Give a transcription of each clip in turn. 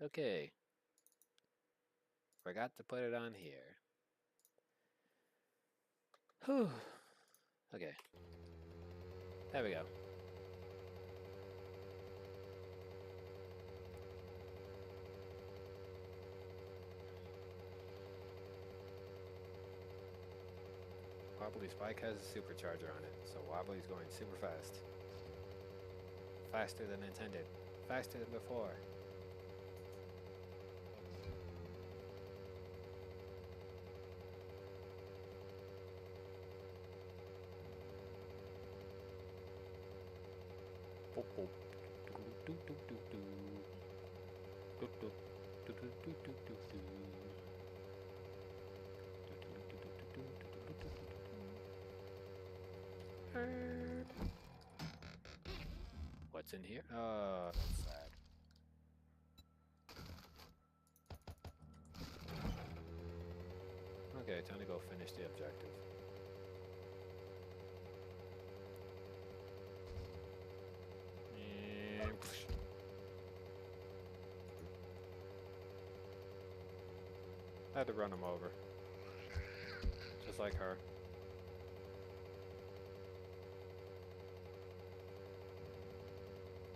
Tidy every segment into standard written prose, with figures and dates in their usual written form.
Okay. Forgot to put it on here. Whew. Okay. There we go. Wobbly's bike has a supercharger on it, so Wobbly's going super fast. Faster than intended. Faster than before. Boop, boop. Do, do, do, do, do. Do, do, do, do, do, do, do, do. What's in here? Oh, that's sad. Okay, time to go finish the objective. And I had to run him over. Just like her.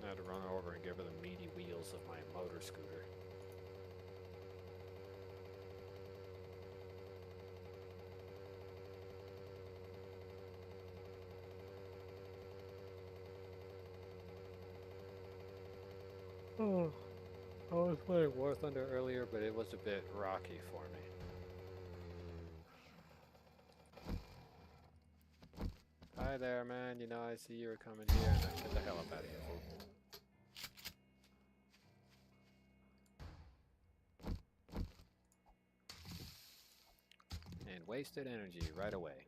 I had to run her over and give her the meaty wheels of my motor scooter. Oh, I was playing War Thunder earlier, but it was a bit rocky for me. Hi there, man. You know, I see you were coming here, and I get the hell up out of here, fool. And wasted energy right away.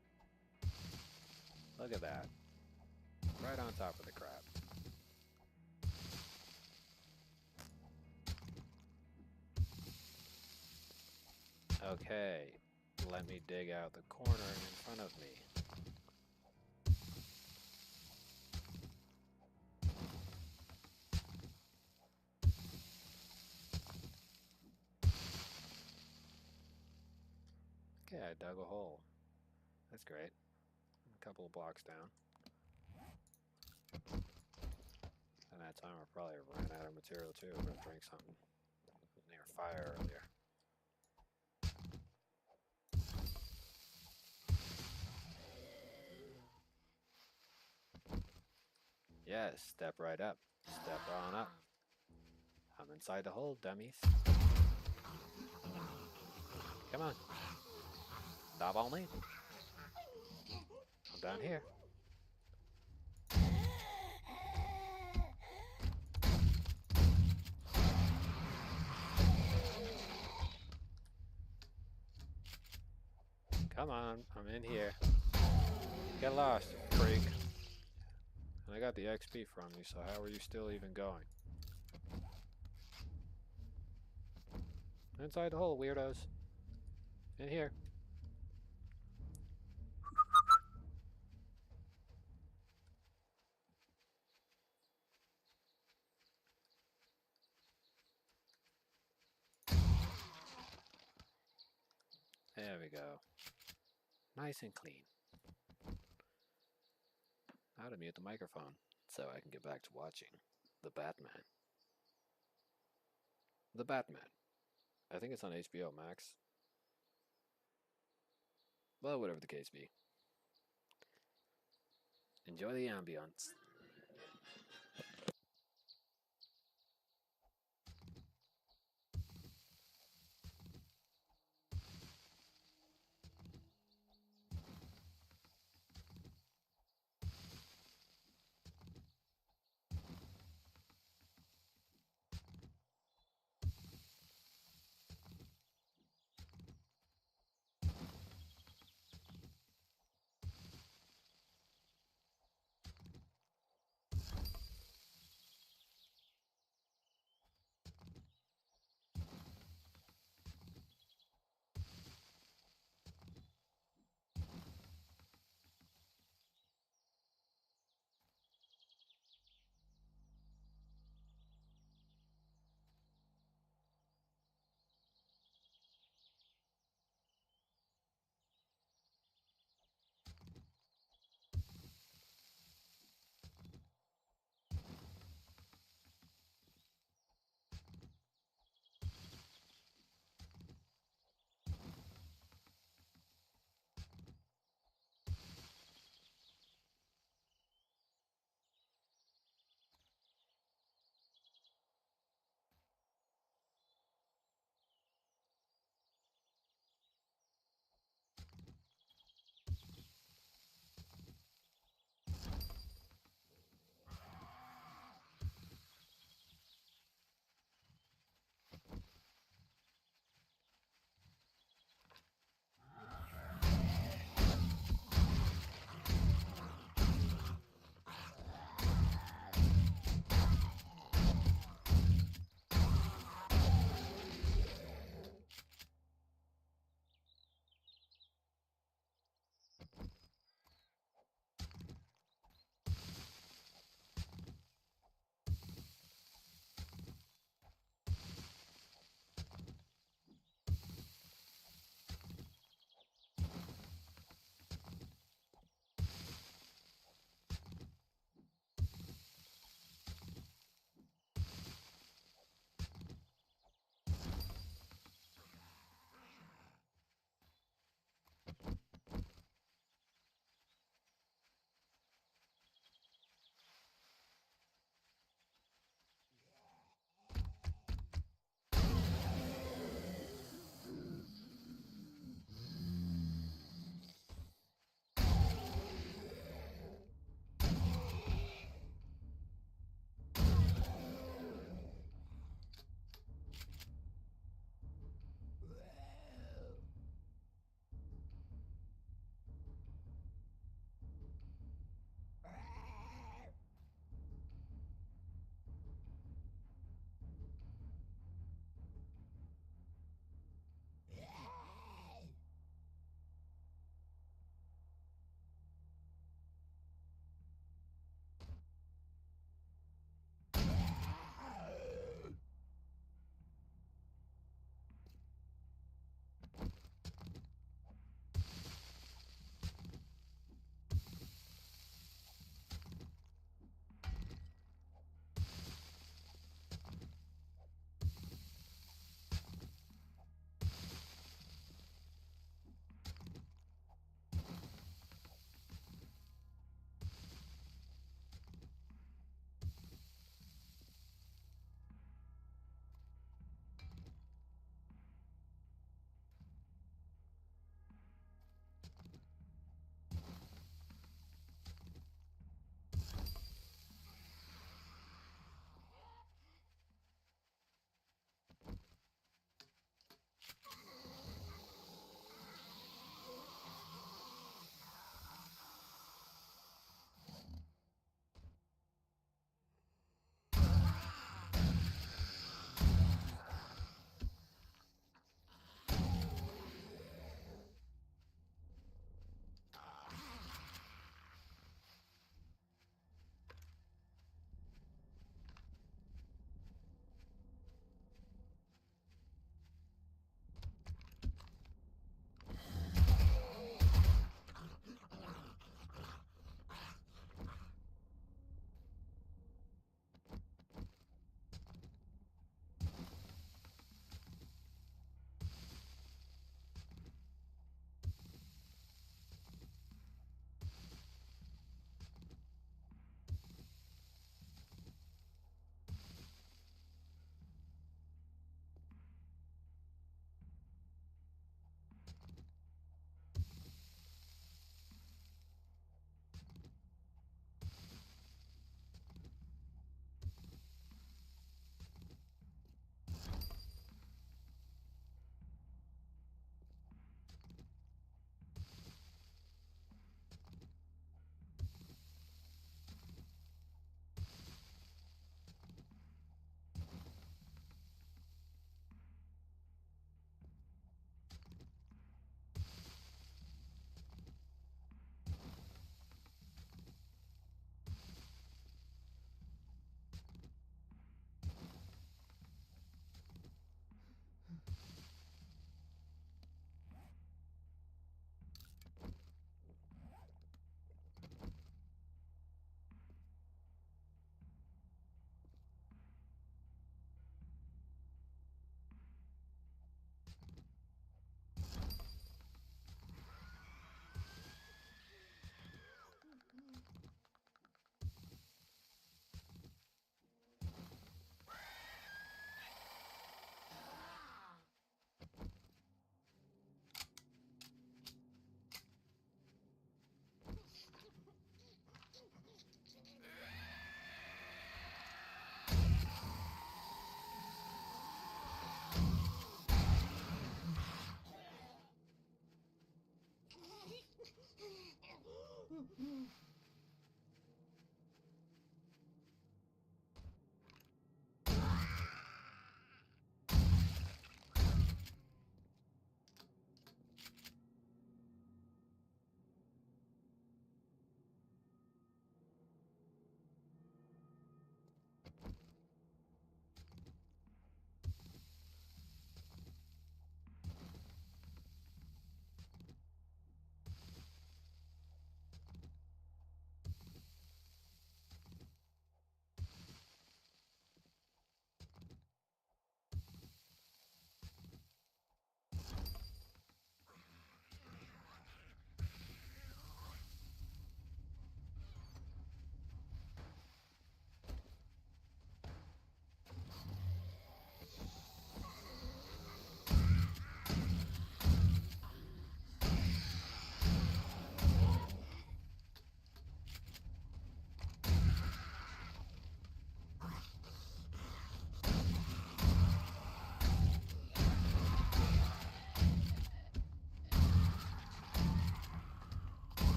Look at that. Right on top of the crap. Okay, let me dig out the corner in front of me. Okay, I dug a hole. That's great. A couple of blocks down. And that time I probably ran out of material too. I'm gonna drink something. I was near fire earlier. Yes, step right up. Step on up. I'm inside the hole, dummies. Come on. Stop on me. I'm down here. Come on, I'm in here. Get lost, you freak. And I got the XP from you, so how are you still even going? Inside the hole, weirdos. In here. There we go. Nice and clean. Now to mute the microphone, so I can get back to watching The Batman. The Batman. I think it's on HBO Max. Well, whatever the case be. Enjoy the ambience.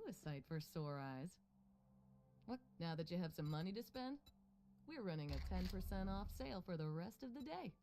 a sight for sore eyes. What, now that you have some money to spend? We're running a 10% off sale for the rest of the day.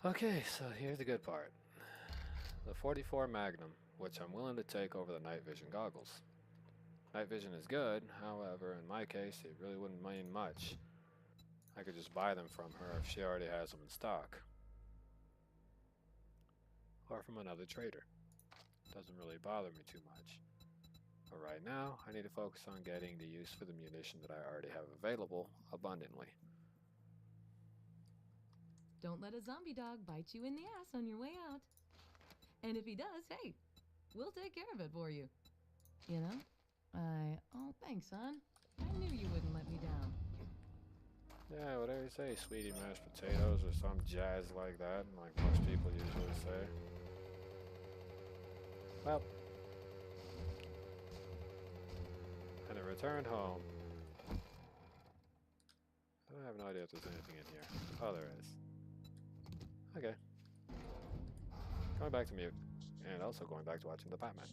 Okay, so here's the good part. The 44 Magnum, which I'm willing to take over the night vision goggles. Night vision is good, however, in my case, it really wouldn't mean much. I could just buy them from her if she already has them in stock. Or from another trader. Doesn't really bother me too much. But right now, I need to focus on getting the use for the munition that I already have available abundantly. Don't let a zombie dog bite you in the ass on your way out. And if he does, hey, we'll take care of it for you. You know? Oh, thanks, son. I knew you wouldn't let me down. Yeah, whatever you say, sweetie mashed potatoes or some jazz like that, like most people usually say. Well, and I returned home. I have no idea if there's anything in here. Oh, there is. Okay. Going back to mute, and also going back to watching the Batman.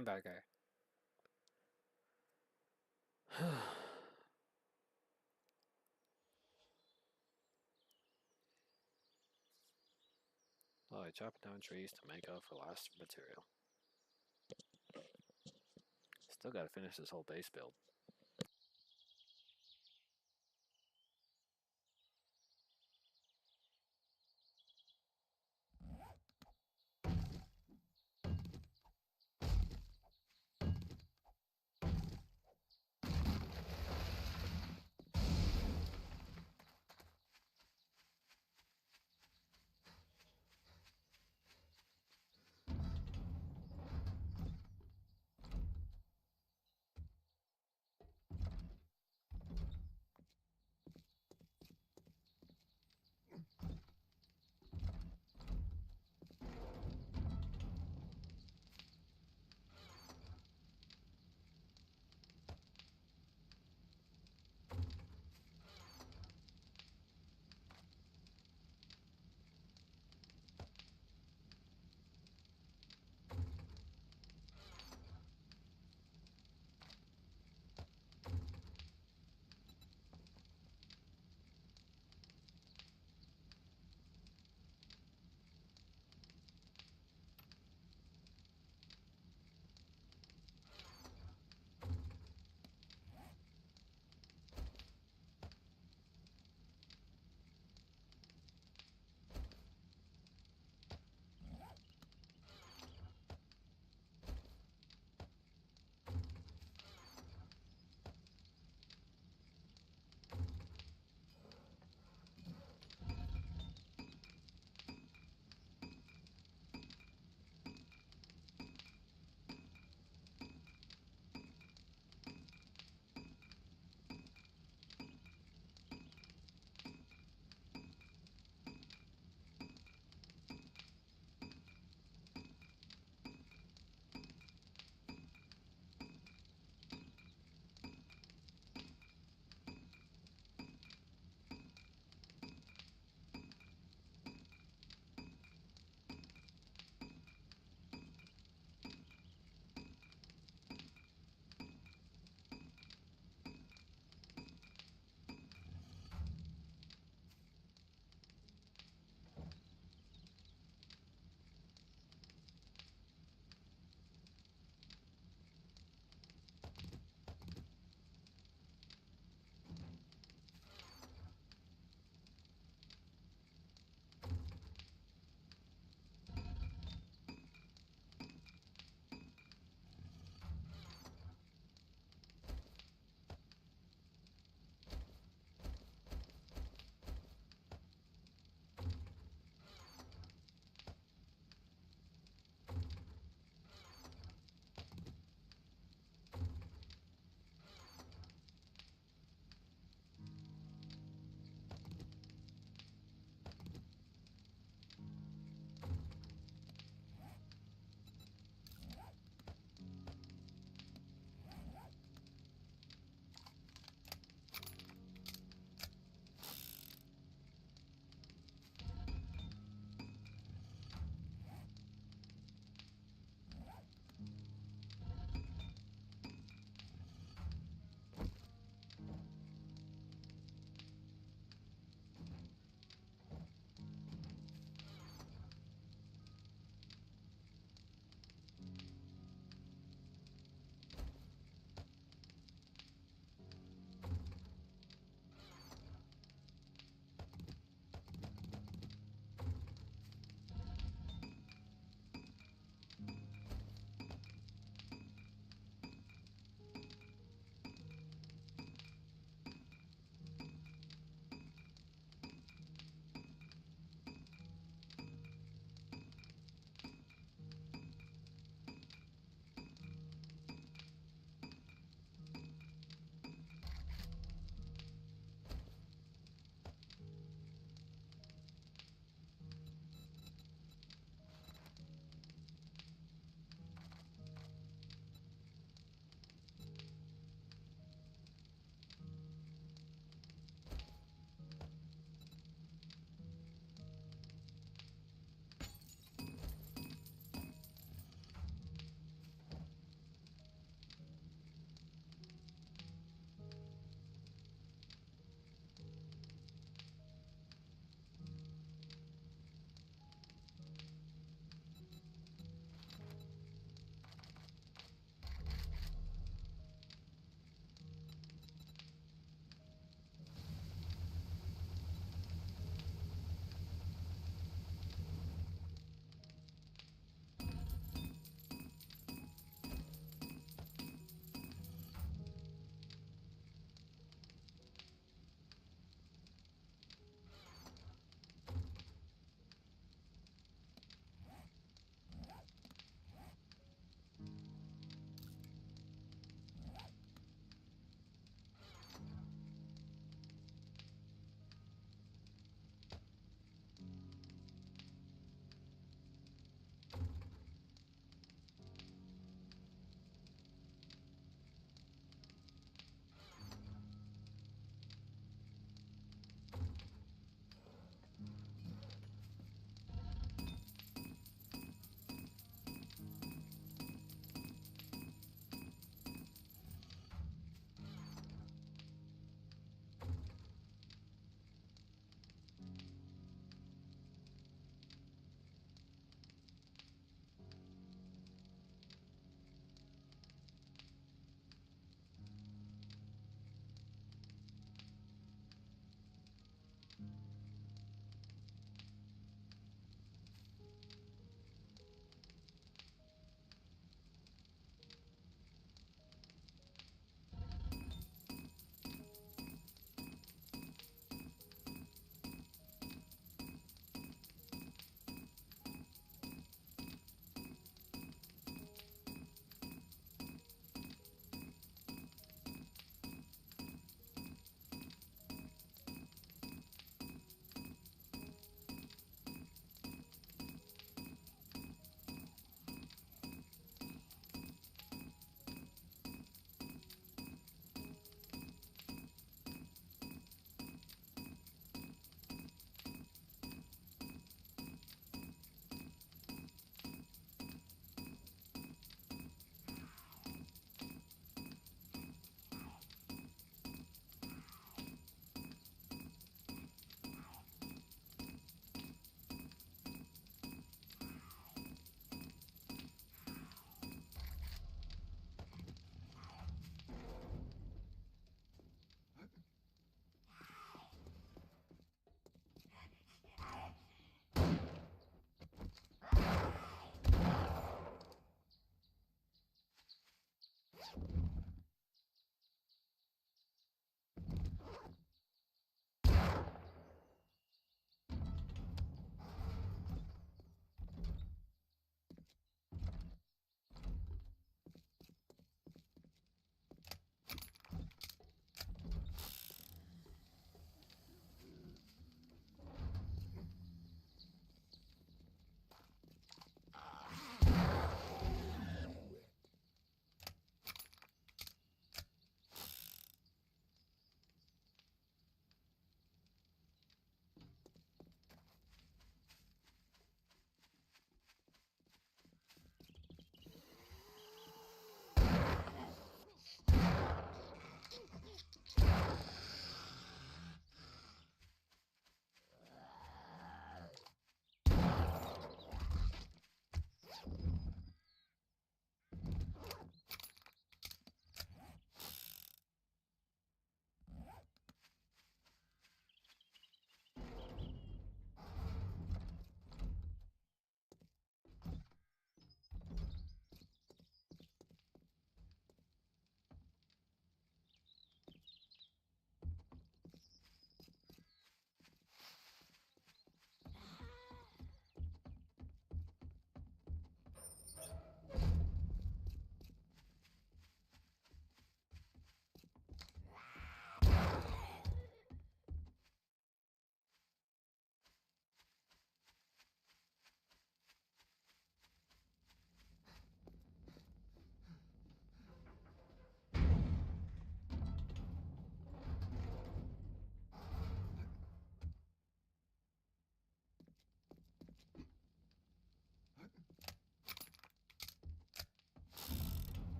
hamburger. Well, I chopped down trees to make up for lost material. Still gotta finish this whole base build.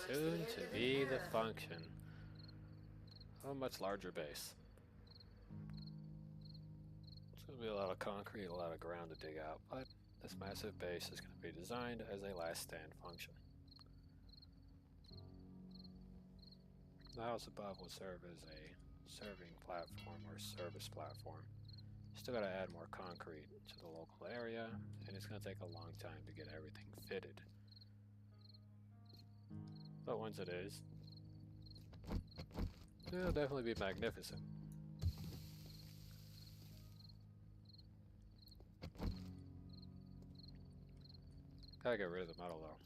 Soon to be the function of a much larger base. It's going to be a lot of concrete, a lot of ground to dig out, but this massive base is going to be designed as a last stand function. The house above will serve as a serving platform or service platform. Still got to add more concrete to the local area, and it's going to take a long time to get everything fitted. But once it is, it'll definitely be magnificent. Gotta get rid of the metal though.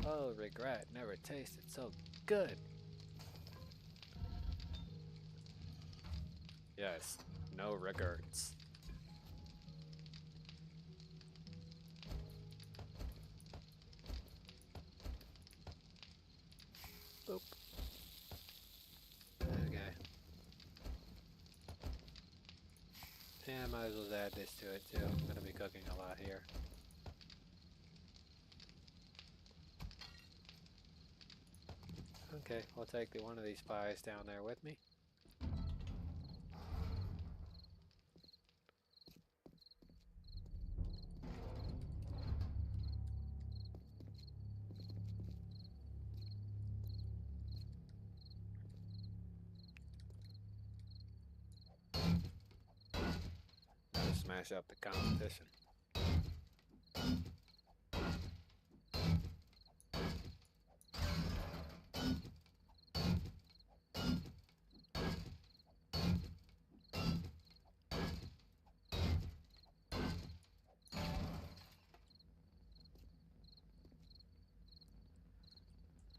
Oh, regret never tasted so good. Yes, no regrets. Boop. Okay. Yeah, I might as well add this to it too. I'm gonna be cooking a lot here. Okay, we'll take one of these pies down there with me. Smash up the competition.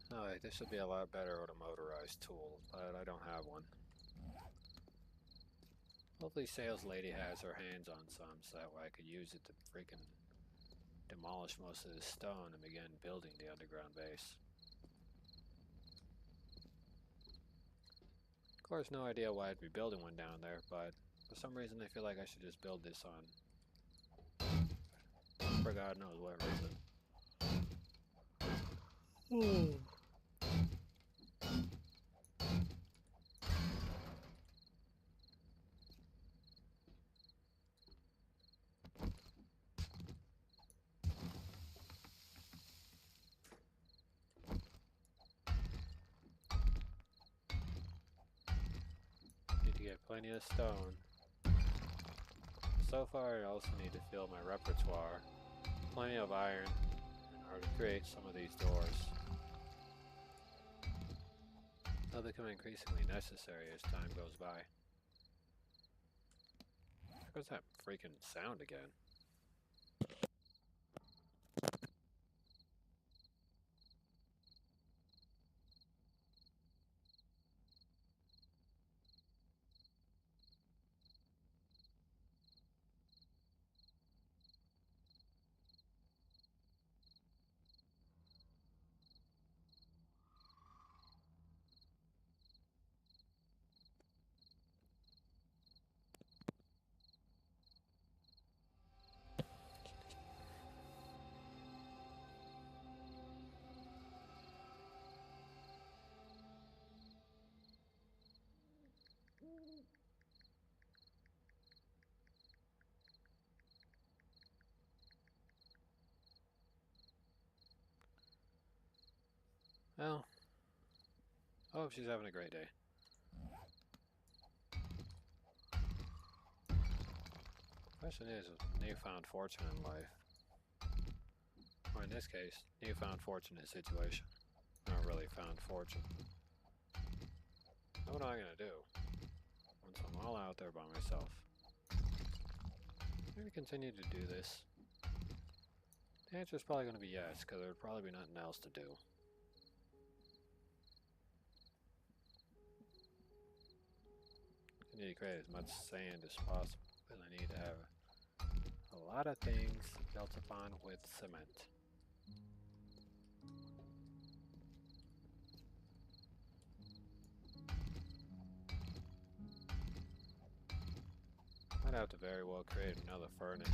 Alright, this would be a lot better with a motorized tool, but I don't have one. Hopefully sales lady has her hands on some so that way I could use it to freaking demolish most of this stone and begin building the underground base. Of course, no idea why I'd be building one down there, but for some reason I feel like I should just build this on, for God knows what reason. Need to get plenty of stone. So far I also need to fill my repertoire. Plenty of iron in order to create some of these doors. They'll become increasingly necessary as time goes by. Where's that freaking sound again? Well, I hope she's having a great day. Question is, newfound fortune in life. Or in this case, newfound fortunate situation. Not really found fortune. What am I gonna do once I'm all out there by myself? Maybe continue to do this. The answer is probably gonna be yes, because there'd probably be nothing else to do. I need to create as much sand as possible, because I need to have a lot of things built upon with cement. I'd have to very well create another furnace.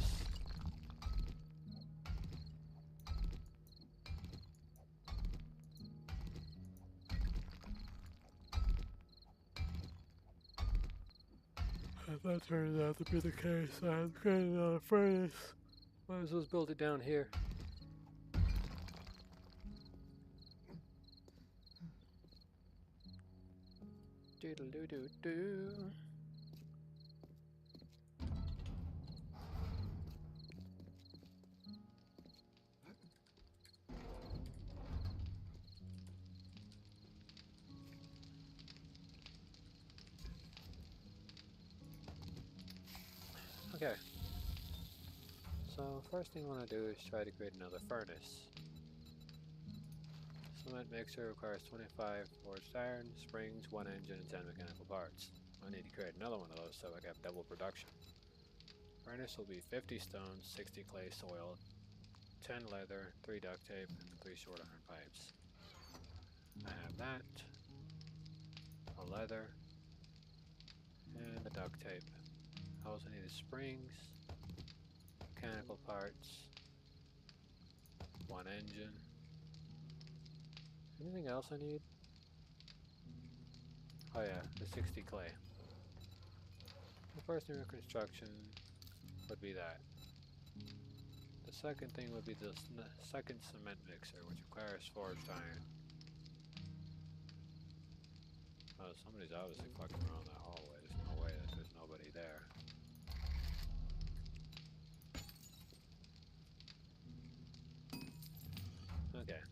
If that turns out to be the case, I'm creating another furnace. Might as well build it down here. Doodle doo doo doo. Okay. So first thing I want to do is try to create another furnace. cement mixer requires 25 forged iron, springs, 1 engine, and 10 mechanical parts. I need to create another one of those so I can have double production. Furnace will be 50 stones, 60 clay soil, 10 leather, 3 duct tape, and 3 short iron pipes. I have that, a leather, and the duct tape. I also need the springs, mechanical parts, 1 engine. Anything else I need? Oh yeah, the 60 clay. The first thing in construction would be that. The second thing would be the second cement mixer, which requires forged iron. Oh, somebody's obviously fucking around that hallway. There's no way that there's nobody there. Okay.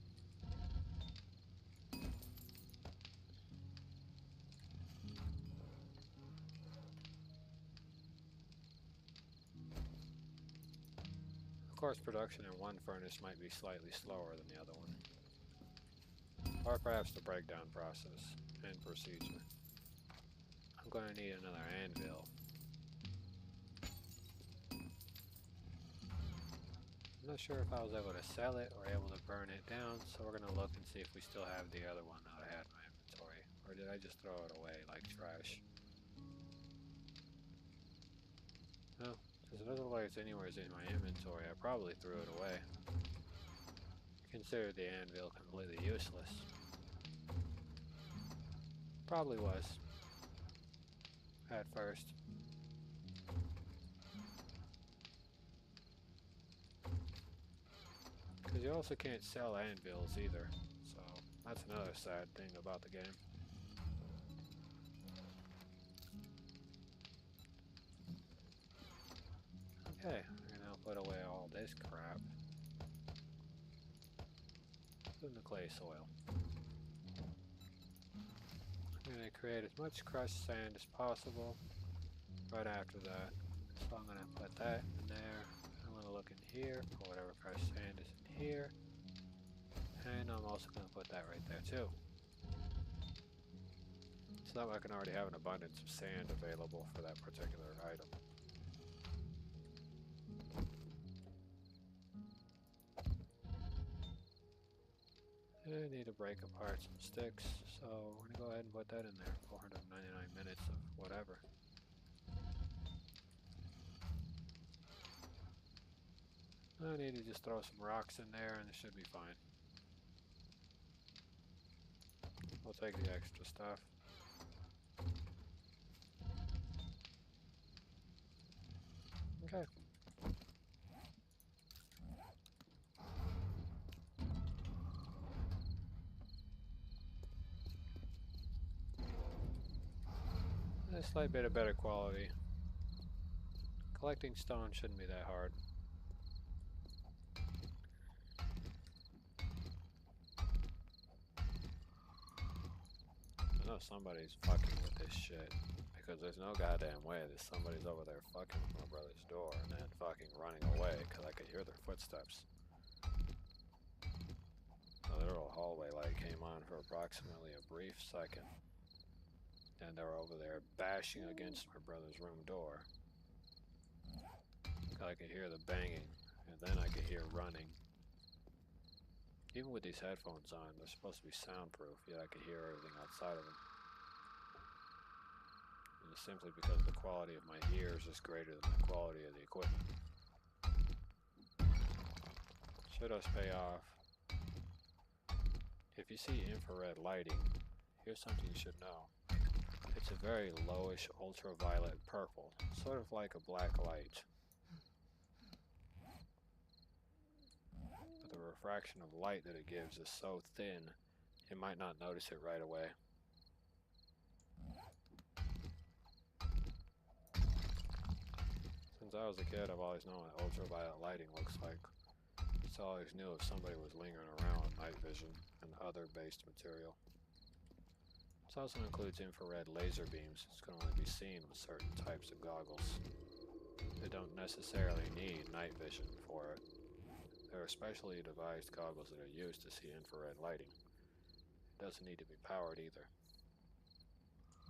Of course, production in one furnace might be slightly slower than the other one. Or perhaps the breakdown process and procedure. I'm going to need another anvil. I'm not sure if I was able to sell it or able to burn it down, so we're going to look and see if we still have the other one that I had in my inventory. Or did I just throw it away like trash? No, because it doesn't look like it's anywhere in my inventory. I probably threw it away. Considered the anvil completely useless. Probably was. At first. Because you also can't sell anvils either, so that's another sad thing about the game. Okay, I'm gonna now put away all this crap. Put in the clay soil. I'm gonna create as much crushed sand as possible right after that. So I'm gonna put that in there. I'm gonna look in here, put whatever crushed sand is in here. And I'm also gonna put that right there too. So that way I can already have an abundance of sand available for that particular item. I need to break apart some sticks, so we're gonna go ahead and put that in there. 499 minutes of whatever. I need to just throw some rocks in there and it should be fine. We'll take the extra stuff. Okay. A slight bit of better quality. Collecting stone shouldn't be that hard. I know somebody's fucking with this shit. Because there's no goddamn way that somebody's over there fucking with my brother's door and then fucking running away because I could hear their footsteps. The literal hallway light came on for approximately a brief second. And they were over there bashing against my brother's room door. I could hear the banging, and then I could hear running. Even with these headphones on, they're supposed to be soundproof, yet I could hear everything outside of them. And it's simply because the quality of my ears is greater than the quality of the equipment. Should us pay off. If you see infrared lighting, here's something you should know. It's a very lowish ultraviolet purple, sort of like a black light. But the refraction of light that it gives is so thin, you might not notice it right away. Since I was a kid, I've always known what ultraviolet lighting looks like. So I always knew if somebody was lingering around with night vision and other based material. This also includes infrared laser beams, which can only be seen with certain types of goggles. They don't necessarily need night vision for it. There are specially devised goggles that are used to see infrared lighting. doesn't need to be powered either.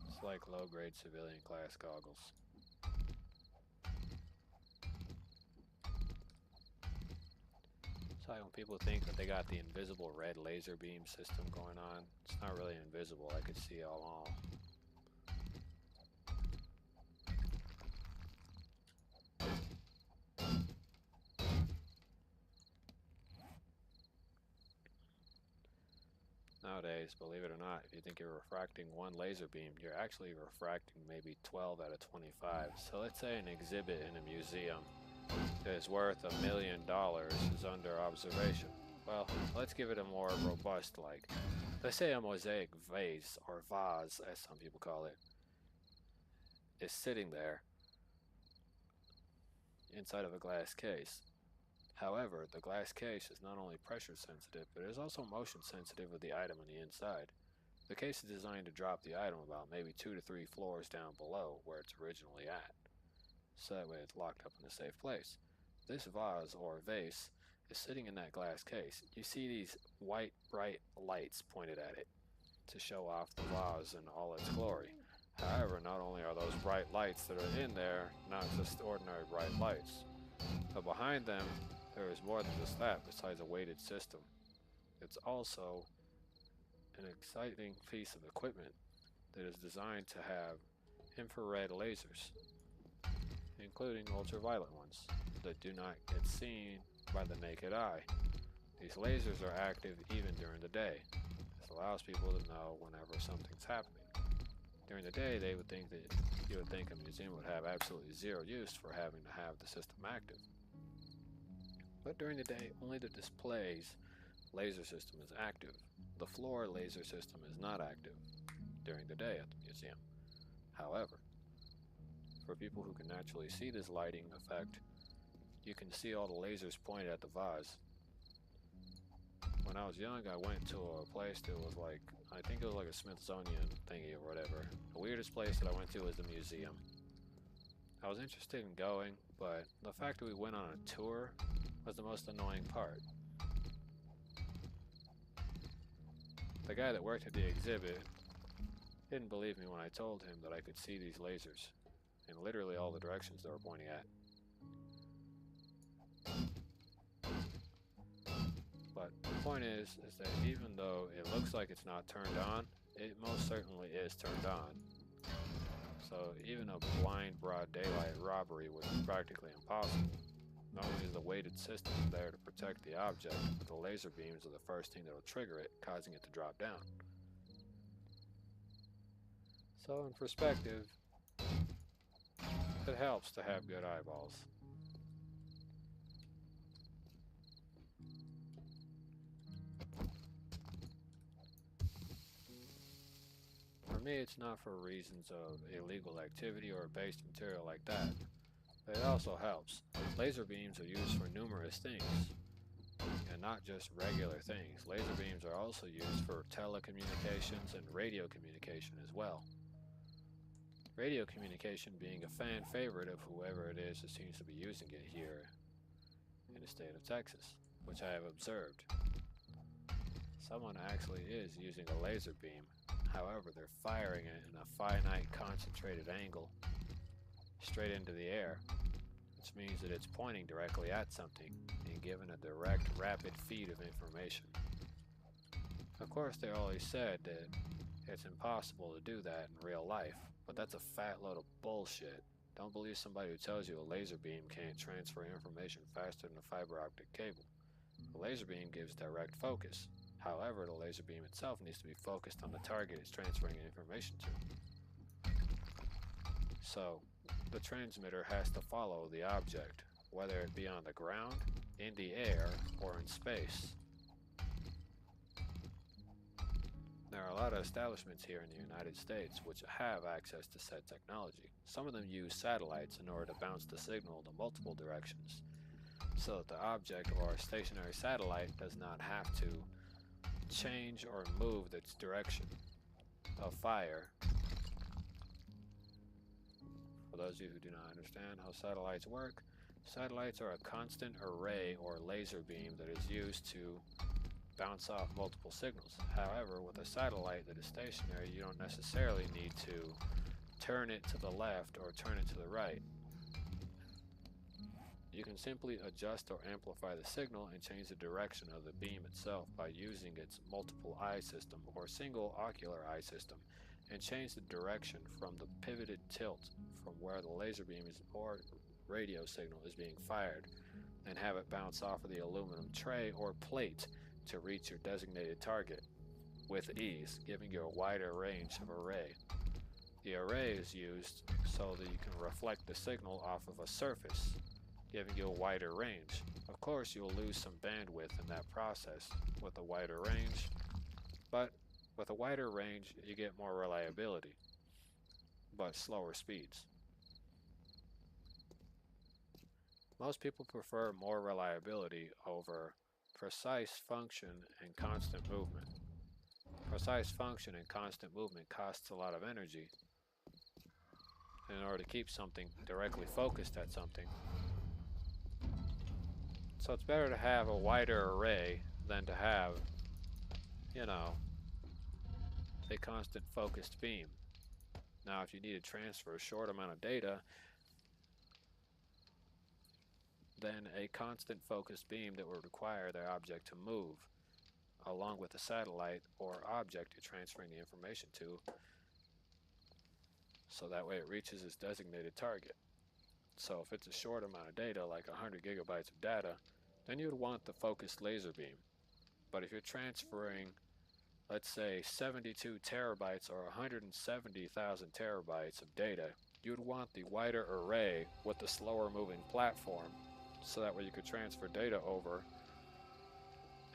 It's like low-grade civilian class goggles. It's like when people think that they got the invisible red laser beam system going on, it's not really invisible. I could see them all. Nowadays, believe it or not, if you think you're refracting one laser beam, you're actually refracting maybe 12 out of 25. So let's say an exhibit in a museum that is worth $1 million is under observation. Well, let's give it a more robust, like, let's say a mosaic vase, or vase, as some people call it, is sitting there inside of a glass case. However, the glass case is not only pressure sensitive, but it is also motion sensitive of the item on the inside. The case is designed to drop the item about maybe 2 to 3 floors down below where it's originally at, so that way it's locked up in a safe place. This vase, or vase, is sitting in that glass case. You see these white, bright lights pointed at it to show off the vase in all its glory. However, not only are those bright lights that are in there not just ordinary bright lights, but behind them there is more than just that besides a weighted system. It's also an exciting piece of equipment that is designed to have infrared lasers, including ultraviolet ones, that do not get seen by the naked eye. These lasers are active even during the day. This allows people to know whenever something's happening. During the day, you would think a museum would have absolutely zero use for having to have the system active. But during the day, only the display's laser system is active. The floor laser system is not active during the day at the museum. However, for people who can naturally see this lighting effect, you can see all the lasers pointed at the vase. When I was young, I went to a place that was like, I think it was like a Smithsonian thingy or whatever. The weirdest place that I went to was the museum. I was interested in going, but the fact that we went on a tour was the most annoying part. The guy that worked at the exhibit didn't believe me when I told him that I could see these lasers in literally all the directions they were pointing at. But the point is that even though it looks like it's not turned on, it most certainly is turned on. So even a blind broad daylight robbery would be practically impossible. Not only is the weighted system there to protect the object, but the laser beams are the first thing that will trigger it, causing it to drop down. So in perspective, it helps to have good eyeballs. For me, it's not for reasons of illegal activity or based material like that, but it also helps. Laser beams are used for numerous things, and not just regular things. Laser beams are also used for telecommunications and radio communication as well. Radio communication being a fan favorite of whoever it is that seems to be using it here in the state of Texas, which I have observed. Someone actually is using a laser beam. However, they're firing it in a finite concentrated angle straight into the air, which means that it's pointing directly at something and giving a direct, rapid feed of information. Of course, they always said that it's impossible to do that in real life, but that's a fat load of bullshit. Don't believe somebody who tells you a laser beam can't transfer information faster than a fiber optic cable. A laser beam gives direct focus. However, the laser beam itself needs to be focused on the target it's transferring information to. So, the transmitter has to follow the object, whether it be on the ground, in the air, or in space. There are a lot of establishments here in the United States which have access to said technology. Some of them use satellites in order to bounce the signal to multiple directions, so that the object or stationary satellite does not have to change or move its direction of fire. For those of you who do not understand how satellites work, satellites are a constant array or laser beam that is used to bounce off multiple signals. However, with a satellite that is stationary, you don't necessarily need to turn it to the left or turn it to the right. You can simply adjust or amplify the signal and change the direction of the beam itself by using its multiple eye system or single ocular eye system, and change the direction from the pivoted tilt from where the laser beam is or radio signal is being fired, and have it bounce off of the aluminum tray or plate to reach your designated target with ease, giving you a wider range of array. The array is used so that you can reflect the signal off of a surface, giving you a wider range. Of course, you'll lose some bandwidth in that process with a wider range, but with a wider range, you get more reliability, but slower speeds. Most people prefer more reliability over precise function and constant movement. Precise function and constant movement costs a lot of energy. In order to keep something directly focused at something, so it's better to have a wider array than to have, you know, a constant focused beam. Now, if you need to transfer a short amount of data, then a constant focused beam that would require the object to move along with the satellite or object you're transferring the information to, so that way it reaches its designated target. So if it's a short amount of data, like 100 gigabytes of data, then you would want the focused laser beam. But if you're transferring, let's say, 72 terabytes or 170,000 terabytes of data, you'd want the wider array with the slower moving platform, so that way you could transfer data over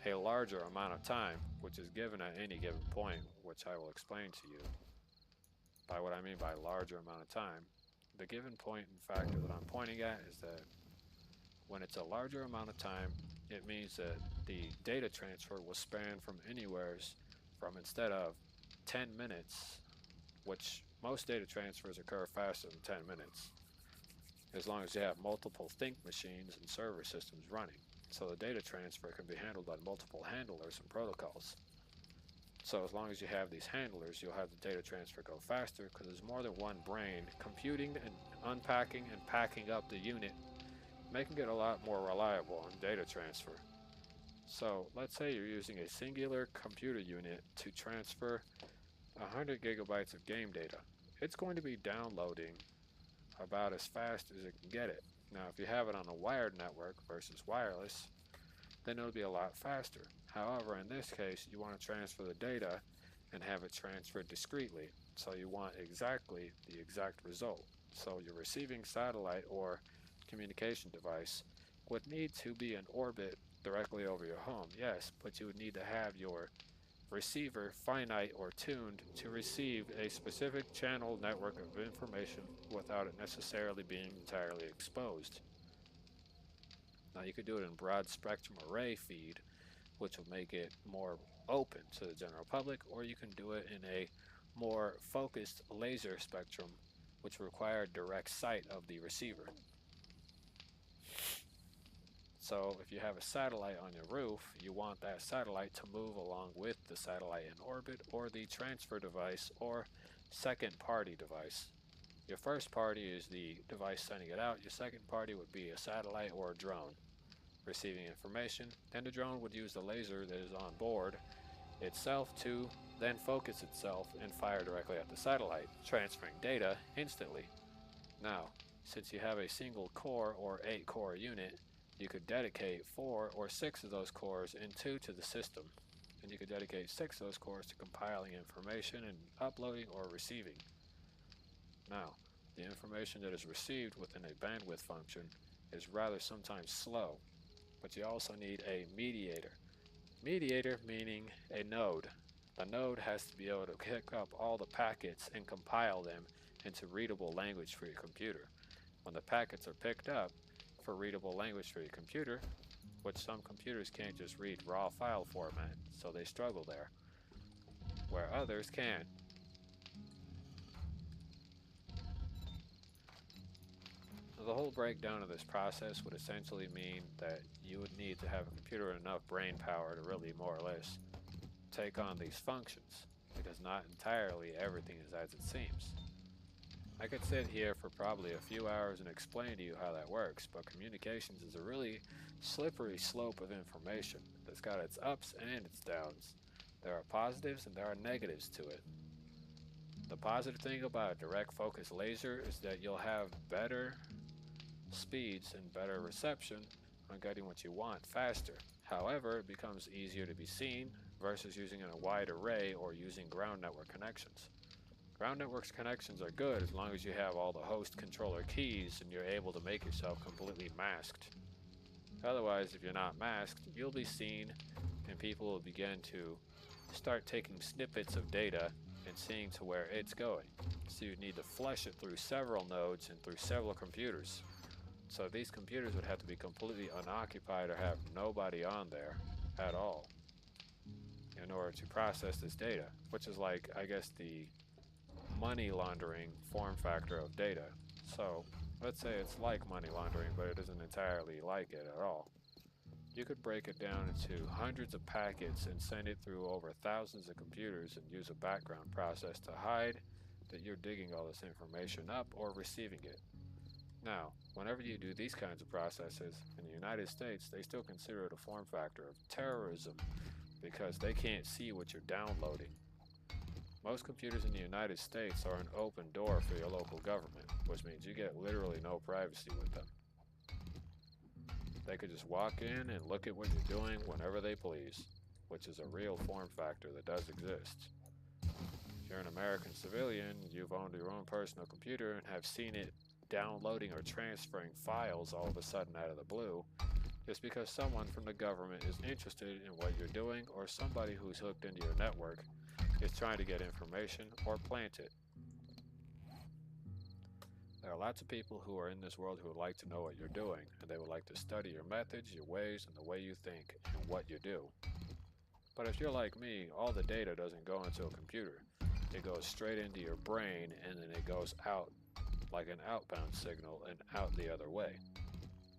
a larger amount of time, which is given at any given point, which I will explain to you by what I mean by larger amount of time. The given point and factor that I'm pointing at is that when it's a larger amount of time, it means that the data transfer will span from anywheres from, instead of 10 minutes, which most data transfers occur faster than 10 minutes, as long as you have multiple think machines and server systems running. So the data transfer can be handled by multiple handlers and protocols. So as long as you have these handlers, you'll have the data transfer go faster, because there's more than one brain computing and unpacking and packing up the unit, making it a lot more reliable in data transfer. So let's say you're using a singular computer unit to transfer 100 gigabytes of game data. It's going to be downloading about as fast as it can get it. Now, if you have it on a wired network versus wireless, then it'll be a lot faster. However, in this case, you want to transfer the data and have it transferred discreetly. So you want exactly the exact result. So your receiving satellite or communication device would need to be in orbit directly over your home, yes, but you would need to have your receiver finite or tuned to receive a specific channel network of information without it necessarily being entirely exposed. Now, you could do it in broad spectrum array feed, which will make it more open to the general public, or you can do it in a more focused laser spectrum, which require direct sight of the receiver. So if you have a satellite on your roof, you want that satellite to move along with the satellite in orbit, or the transfer device or second party device. Your first party is the device sending it out. Your second party would be a satellite or a drone receiving information. Then the drone would use the laser that is on board itself to then focus itself and fire directly at the satellite, transferring data instantly. Now, since you have a single core or 8 core unit, you could dedicate 4 or 6 of those cores into the system, and you could dedicate 6 of those cores to compiling information and uploading or receiving. Now, the information that is received within a bandwidth function is rather sometimes slow, but you also need a mediator. Mediator meaning a node. The node has to be able to pick up all the packets and compile them into readable language for your computer. When the packets are picked up for readable language for your computer, which some computers can't just read raw file format, so they struggle there, where others can. The whole breakdown of this process would essentially mean that you would need to have a computer with enough brain power to really more or less take on these functions, because not entirely everything is as it seems. I could sit here for probably a few hours and explain to you how that works, but communications is a really slippery slope of information that's got its ups and its downs. There are positives and there are negatives to it. The positive thing about a direct focus laser is that you'll have better speeds and better reception on getting what you want faster. However, it becomes easier to be seen versus using a wide array or using ground network connections. Ground networks connections are good as long as you have all the host controller keys and you're able to make yourself completely masked. Otherwise, if you're not masked, you'll be seen and people will begin to start taking snippets of data and seeing to where it's going. So you need to flush it through several nodes and through several computers. So these computers would have to be completely unoccupied or have nobody on there at all in order to process this data, which is like, I guess, the money laundering form factor of data. So let's say it's like money laundering, but it isn't entirely like it at all. You could break it down into hundreds of packets and send it through over thousands of computers and use a background process to hide that you're digging all this information up or receiving it. Now, whenever you do these kinds of processes, in the United States, they still consider it a form factor of terrorism because they can't see what you're downloading. Most computers in the United States are an open door for your local government, which means you get literally no privacy with them. They could just walk in and look at what you're doing whenever they please, which is a real form factor that does exist. If you're an American civilian, you've owned your own personal computer and have seen it downloading or transferring files all of a sudden out of the blue, just because someone from the government is interested in what you're doing or somebody who's hooked into your network is trying to get information or plant it. There are lots of people who are in this world who would like to know what you're doing, and they would like to study your methods, your ways, and the way you think, and what you do. But if you're like me, all the data doesn't go into a computer. It goes straight into your brain, and then it goes out like an outbound signal and out the other way.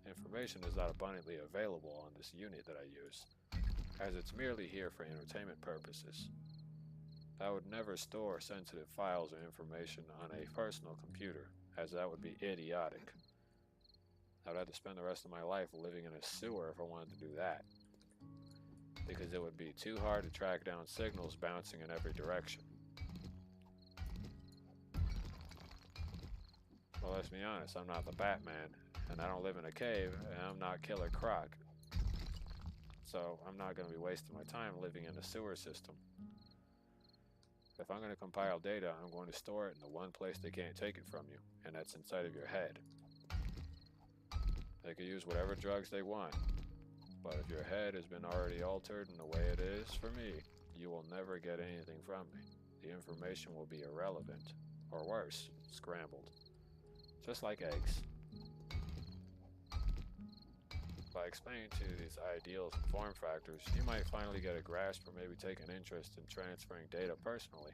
Information is not abundantly available on this unit that I use, as it's merely here for entertainment purposes. I would never store sensitive files or information on a personal computer, as that would be idiotic. I would have to spend the rest of my life living in a sewer if I wanted to do that, because it would be too hard to track down signals bouncing in every direction. Well, let's be honest, I'm not the Batman, and I don't live in a cave, and I'm not Killer Croc. So I'm not going to be wasting my time living in a sewer system. If I'm going to compile data, I'm going to store it in the one place they can't take it from you, and that's inside of your head. They can use whatever drugs they want, but if your head has been already altered in the way it is for me, you will never get anything from me. The information will be irrelevant, or worse, scrambled. Just like eggs. By explaining to you these ideals and form factors, you might finally get a grasp or maybe take an interest in transferring data personally.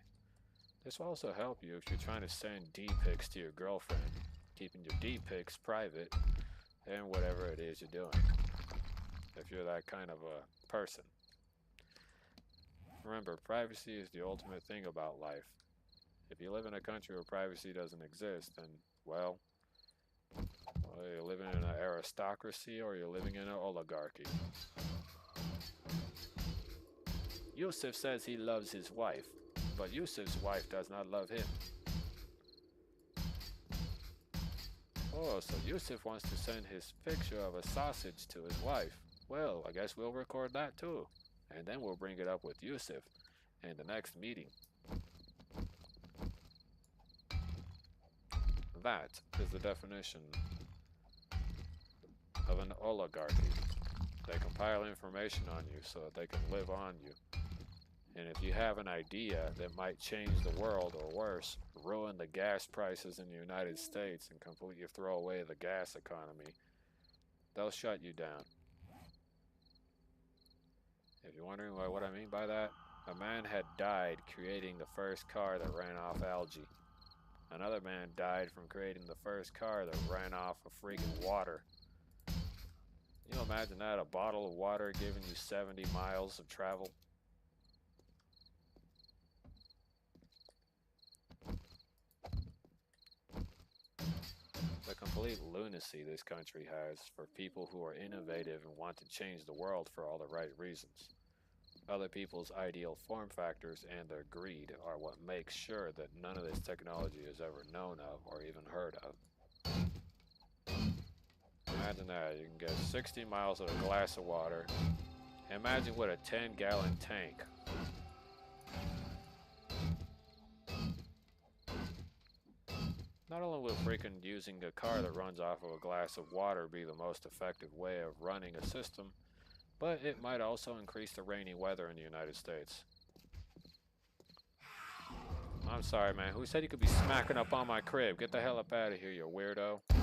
This will also help you if you're trying to send D-pics to your girlfriend, keeping your D-pics private and whatever it is you're doing, if you're that kind of a person. Remember, privacy is the ultimate thing about life. If you live in a country where privacy doesn't exist, then, well, you're living in an aristocracy or you're living in an oligarchy. Yusuf says he loves his wife, but Yusuf's wife does not love him. Oh, so Yusuf wants to send his picture of a sausage to his wife. Well, I guess we'll record that too, and then we'll bring it up with Yusuf in the next meeting. That is the definition of an oligarchy. They compile information on you so that they can live on you. And if you have an idea that might change the world, or worse, ruin the gas prices in the United States and completely throw away the gas economy, they'll shut you down. If you're wondering what I mean by that, a man had died creating the first car that ran off algae. Another man died from creating the first car that ran off of freaking water. Can you imagine that? A bottle of water giving you 70 miles of travel? The complete lunacy this country has for people who are innovative and want to change the world for all the right reasons. Other people's ideal form factors and their greed are what makes sure that none of this technology is ever known of or even heard of. Imagine that, you can get 60 miles with a glass of water. Imagine with a 10-gallon tank. Not only will freaking using a car that runs off of a glass of water be the most effective way of running a system, but it might also increase the rainy weather in the United States. I'm sorry, man. Who said you could be smacking up on my crib? Get the hell up out of here, you weirdo. Oh,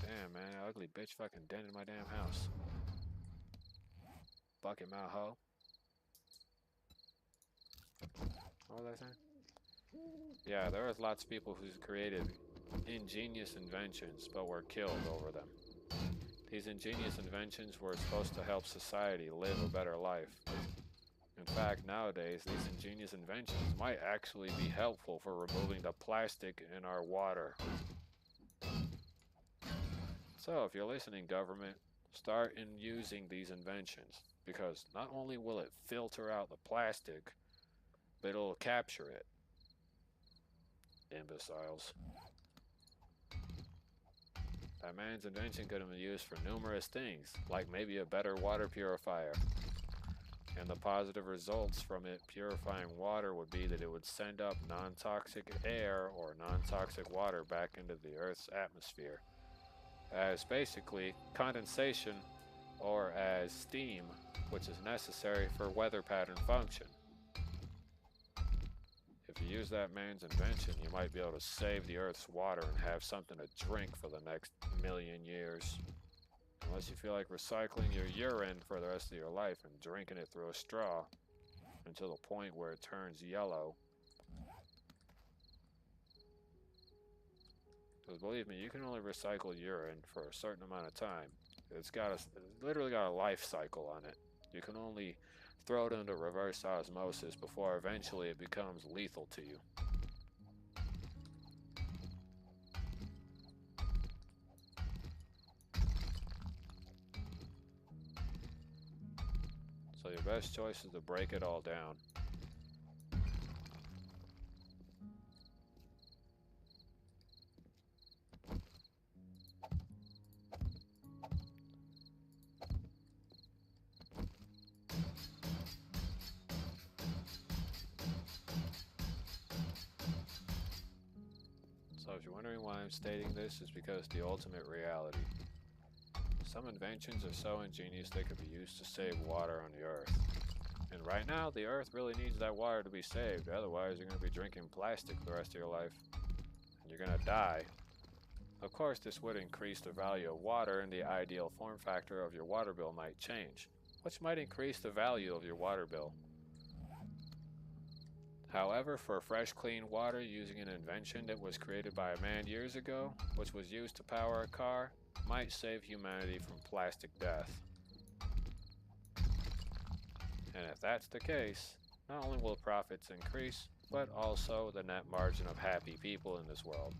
damn, man. That ugly bitch fucking dented my damn house. Bucket mouth hoe. What was I saying? Yeah, there was lots of people who created ingenious inventions, but were killed over them. These ingenious inventions were supposed to help society live a better life. In fact, nowadays, these ingenious inventions might actually be helpful for removing the plastic in our water. So, if you're listening, government, start in using these inventions, because not only will it filter out the plastic, but it'll capture it. Imbeciles. That man's invention could have been used for numerous things, like maybe a better water purifier. And the positive results from it purifying water would be that it would send up non-toxic air or non-toxic water back into the Earth's atmosphere as basically condensation or as steam, which is necessary for weather pattern function. If you use that man's invention, you might be able to save the Earth's water and have something to drink for the next million years. Unless you feel like recycling your urine for the rest of your life and drinking it through a straw until the point where it turns yellow. Because believe me, you can only recycle urine for a certain amount of time. It's literally got a life cycle on it. You can only throw it into reverse osmosis before eventually it becomes lethal to you. So your best choice is to break it all down. So if you're wondering why I'm stating this, it's because the ultimate reality. Some inventions are so ingenious they could be used to save water on the Earth. And right now, the Earth really needs that water to be saved, otherwise you're going to be drinking plastic the rest of your life. And you're going to die. Of course, this would increase the value of water, and the ideal form factor of your water bill might change, which might increase the value of your water bill. However, for fresh, clean water using an invention that was created by a man years ago, which was used to power a car, might save humanity from plastic death. And if that's the case, not only will profits increase, but also the net margin of happy people in this world.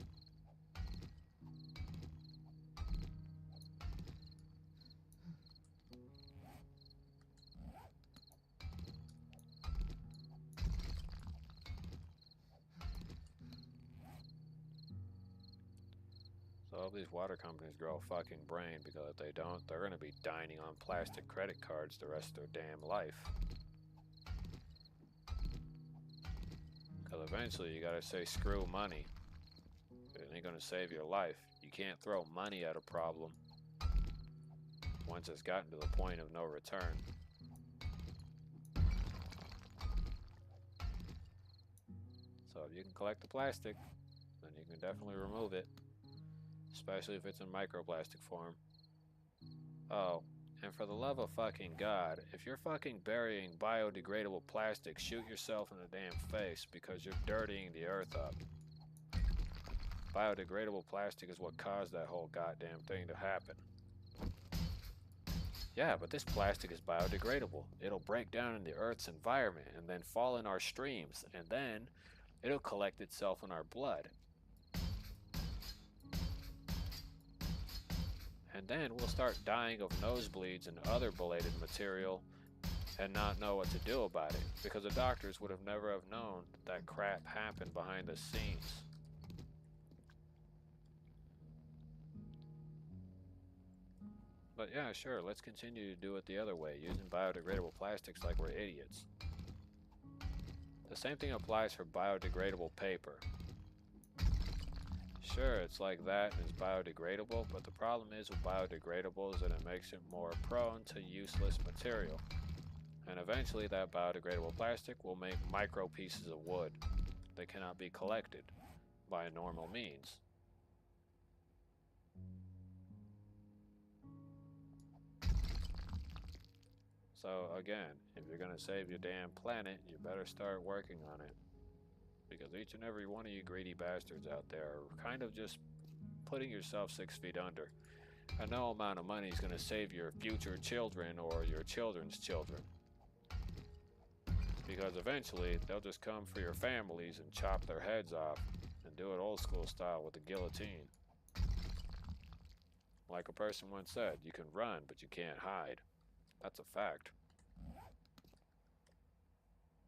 So I hope these water companies grow a fucking brain, because if they don't, they're going to be dining on plastic credit cards the rest of their damn life. Because eventually you gotta say screw money. It ain't gonna save your life. You can't throw money at a problem once it's gotten to the point of no return. So if you can collect the plastic, then you can definitely remove it. Especially if it's in microplastic form. Oh, And for the love of fucking God, if you're fucking burying biodegradable plastic, shoot yourself in the damn face because you're dirtying the earth up. Biodegradable plastic is what caused that whole goddamn thing to happen. Yeah, but this plastic is biodegradable. It'll break down in the Earth's environment and then fall in our streams, and then it'll collect itself in our blood. And then we'll start dying of nosebleeds and other belated material and not know what to do about it, because the doctors would have never have known that crap happened behind the scenes. But yeah, sure, let's continue to do it the other way, using biodegradable plastics like we're idiots. The same thing applies for biodegradable paper. Sure, it's like that and it's biodegradable, but the problem is with biodegradable is that it makes it more prone to useless material. And eventually that biodegradable plastic will make micro pieces of wood that cannot be collected by normal means. So again, if you're gonna save your damn planet, you better start working on it. Because each and every one of you greedy bastards out there are kind of just putting yourself 6 feet under. And no amount of money is gonna save your future children or your children's children. Because eventually, they'll just come for your families and chop their heads off and do it old school style with the guillotine. Like a person once said, you can run, but you can't hide. That's a fact.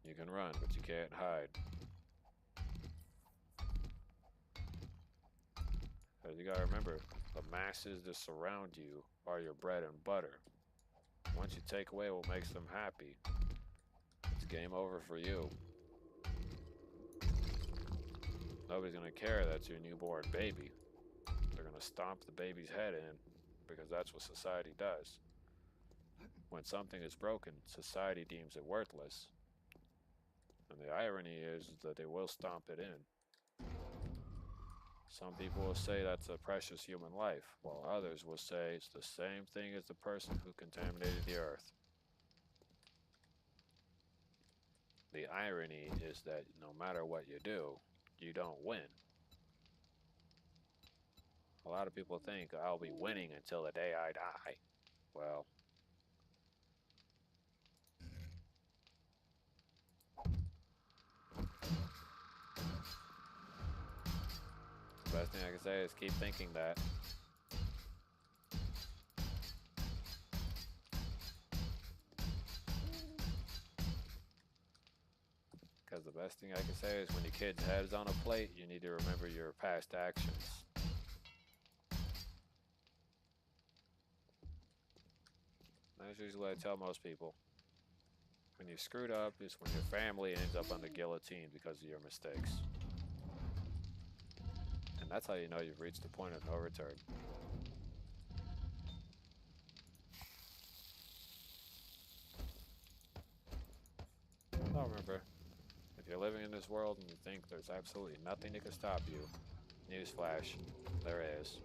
You can run, but you can't hide. Because you gotta remember, the masses that surround you are your bread and butter. Once you take away what makes them happy, it's game over for you. Nobody's gonna care that's your newborn baby. They're gonna stomp the baby's head in because that's what society does. When something is broken, society deems it worthless. And the irony is that they will stomp it in. Some people will say that's a precious human life, while others will say it's the same thing as the person who contaminated the earth. The irony is that no matter what you do, you don't win. A lot of people think I'll be winning until the day I die. Well, the best thing I can say is keep thinking that. Because the best thing I can say is when your kid's head is on a plate, you need to remember your past actions. That's usually what I tell most people. When you screwed up is when your family ends up on the guillotine because of your mistakes. And that's how you know you've reached the point of no return. So remember, if you're living in this world and you think there's absolutely nothing that can stop you, newsflash, there is.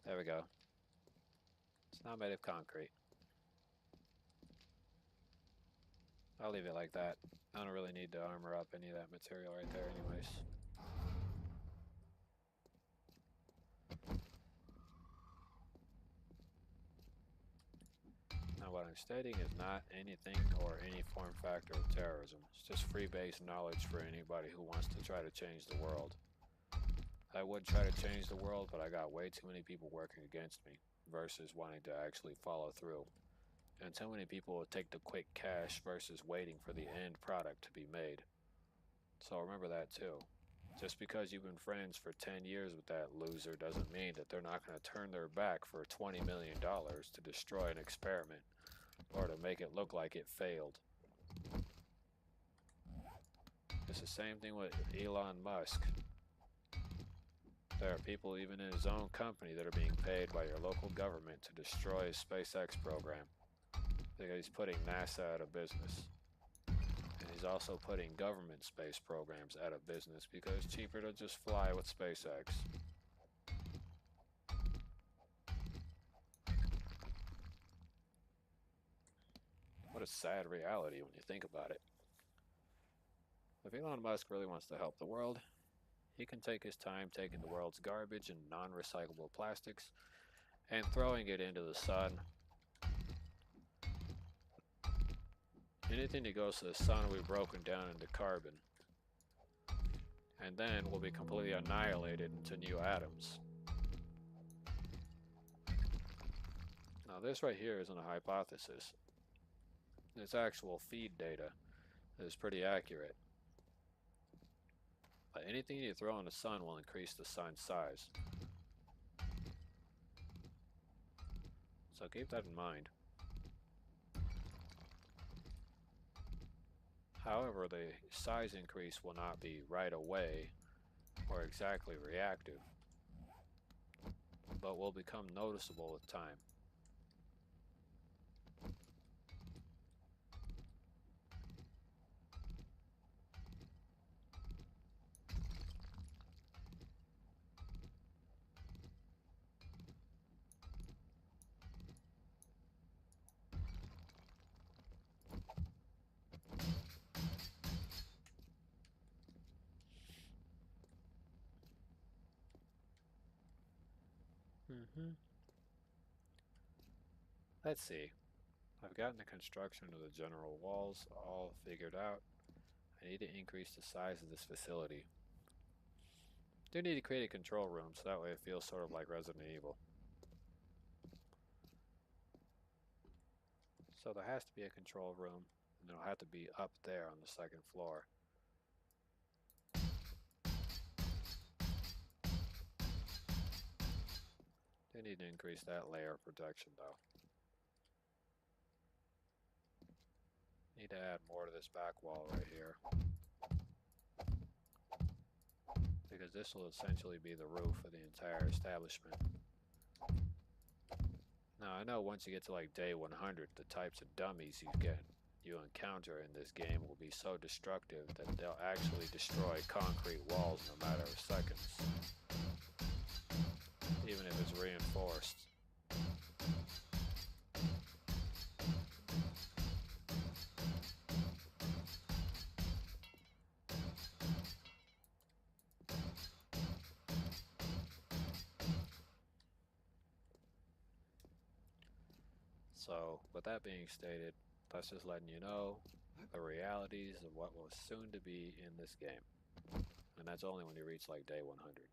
There we go. It's not made of concrete. I'll leave it like that. I don't really need to armor up any of that material right there anyways. Now what I'm stating is not anything or any form factor of terrorism. It's just free-based knowledge for anybody who wants to try to change the world. I would try to change the world, but I got way too many people working against me versus wanting to actually follow through. And too many people will take the quick cash versus waiting for the end product to be made. So remember that too. Just because you've been friends for 10 years with that loser doesn't mean that they're not going to turn their back for $20 million to destroy an experiment or to make it look like it failed. It's the same thing with Elon Musk. There are people even in his own company that are being paid by your local government to destroy his SpaceX program because he's putting NASA out of business. And he's also putting government space programs out of business because it's cheaper to just fly with SpaceX. What a sad reality when you think about it. If Elon Musk really wants to help the world, he can take his time taking the world's garbage and non-recyclable plastics and throwing it into the sun. Anything that goes to the sun will be broken down into carbon, and then will be completely annihilated into new atoms. Now this right here isn't a hypothesis. It's actual feed data that is pretty accurate. But anything you throw in the sun will increase the sun's size. So keep that in mind. However, the size increase will not be right away or exactly reactive, but will become noticeable with time. Let's see. I've gotten the construction of the general walls all figured out. I need to increase the size of this facility. Do need to create a control room so that way it feels sort of like Resident Evil. So there has to be a control room, and it'll have to be up there on the second floor. Do need to increase that layer of protection though. Need to add more to this back wall right here, because this will essentially be the roof of the entire establishment. Now I know once you get to like day 100, the types of dummies you encounter in this game will be so destructive that they'll actually destroy concrete walls in a matter of seconds, even if it's reinforced. So, with that being stated, that's just letting you know the realities of what will soon to be in this game. And that's only when you reach like day 100.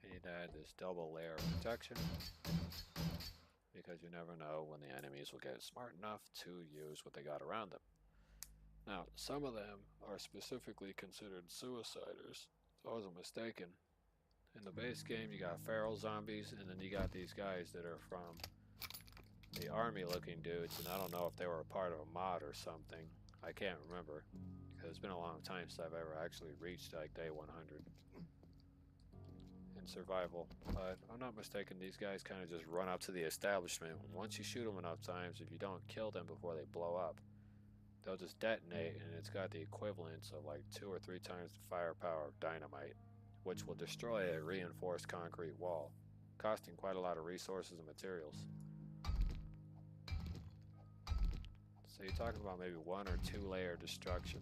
I need to add this double layer of protection, because you never know when the enemies will get smart enough to use what they got around them. Now, some of them are specifically considered suiciders, so I wasn't mistaken. In the base game, you got feral zombies, and then you got these guys that are from the army-looking dudes, and I don't know if they were a part of a mod or something. I can't remember, because it's been a long time since I've ever actually reached like day 100 in survival. But if I'm not mistaken, these guys kind of just run up to the establishment. Once you shoot them enough times, if you don't kill them before they blow up, they'll just detonate, and it's got the equivalence of like 2 or 3 times the firepower of dynamite, which will destroy a reinforced concrete wall, costing quite a lot of resources and materials. So you're talking about maybe 1 or 2 layer destruction.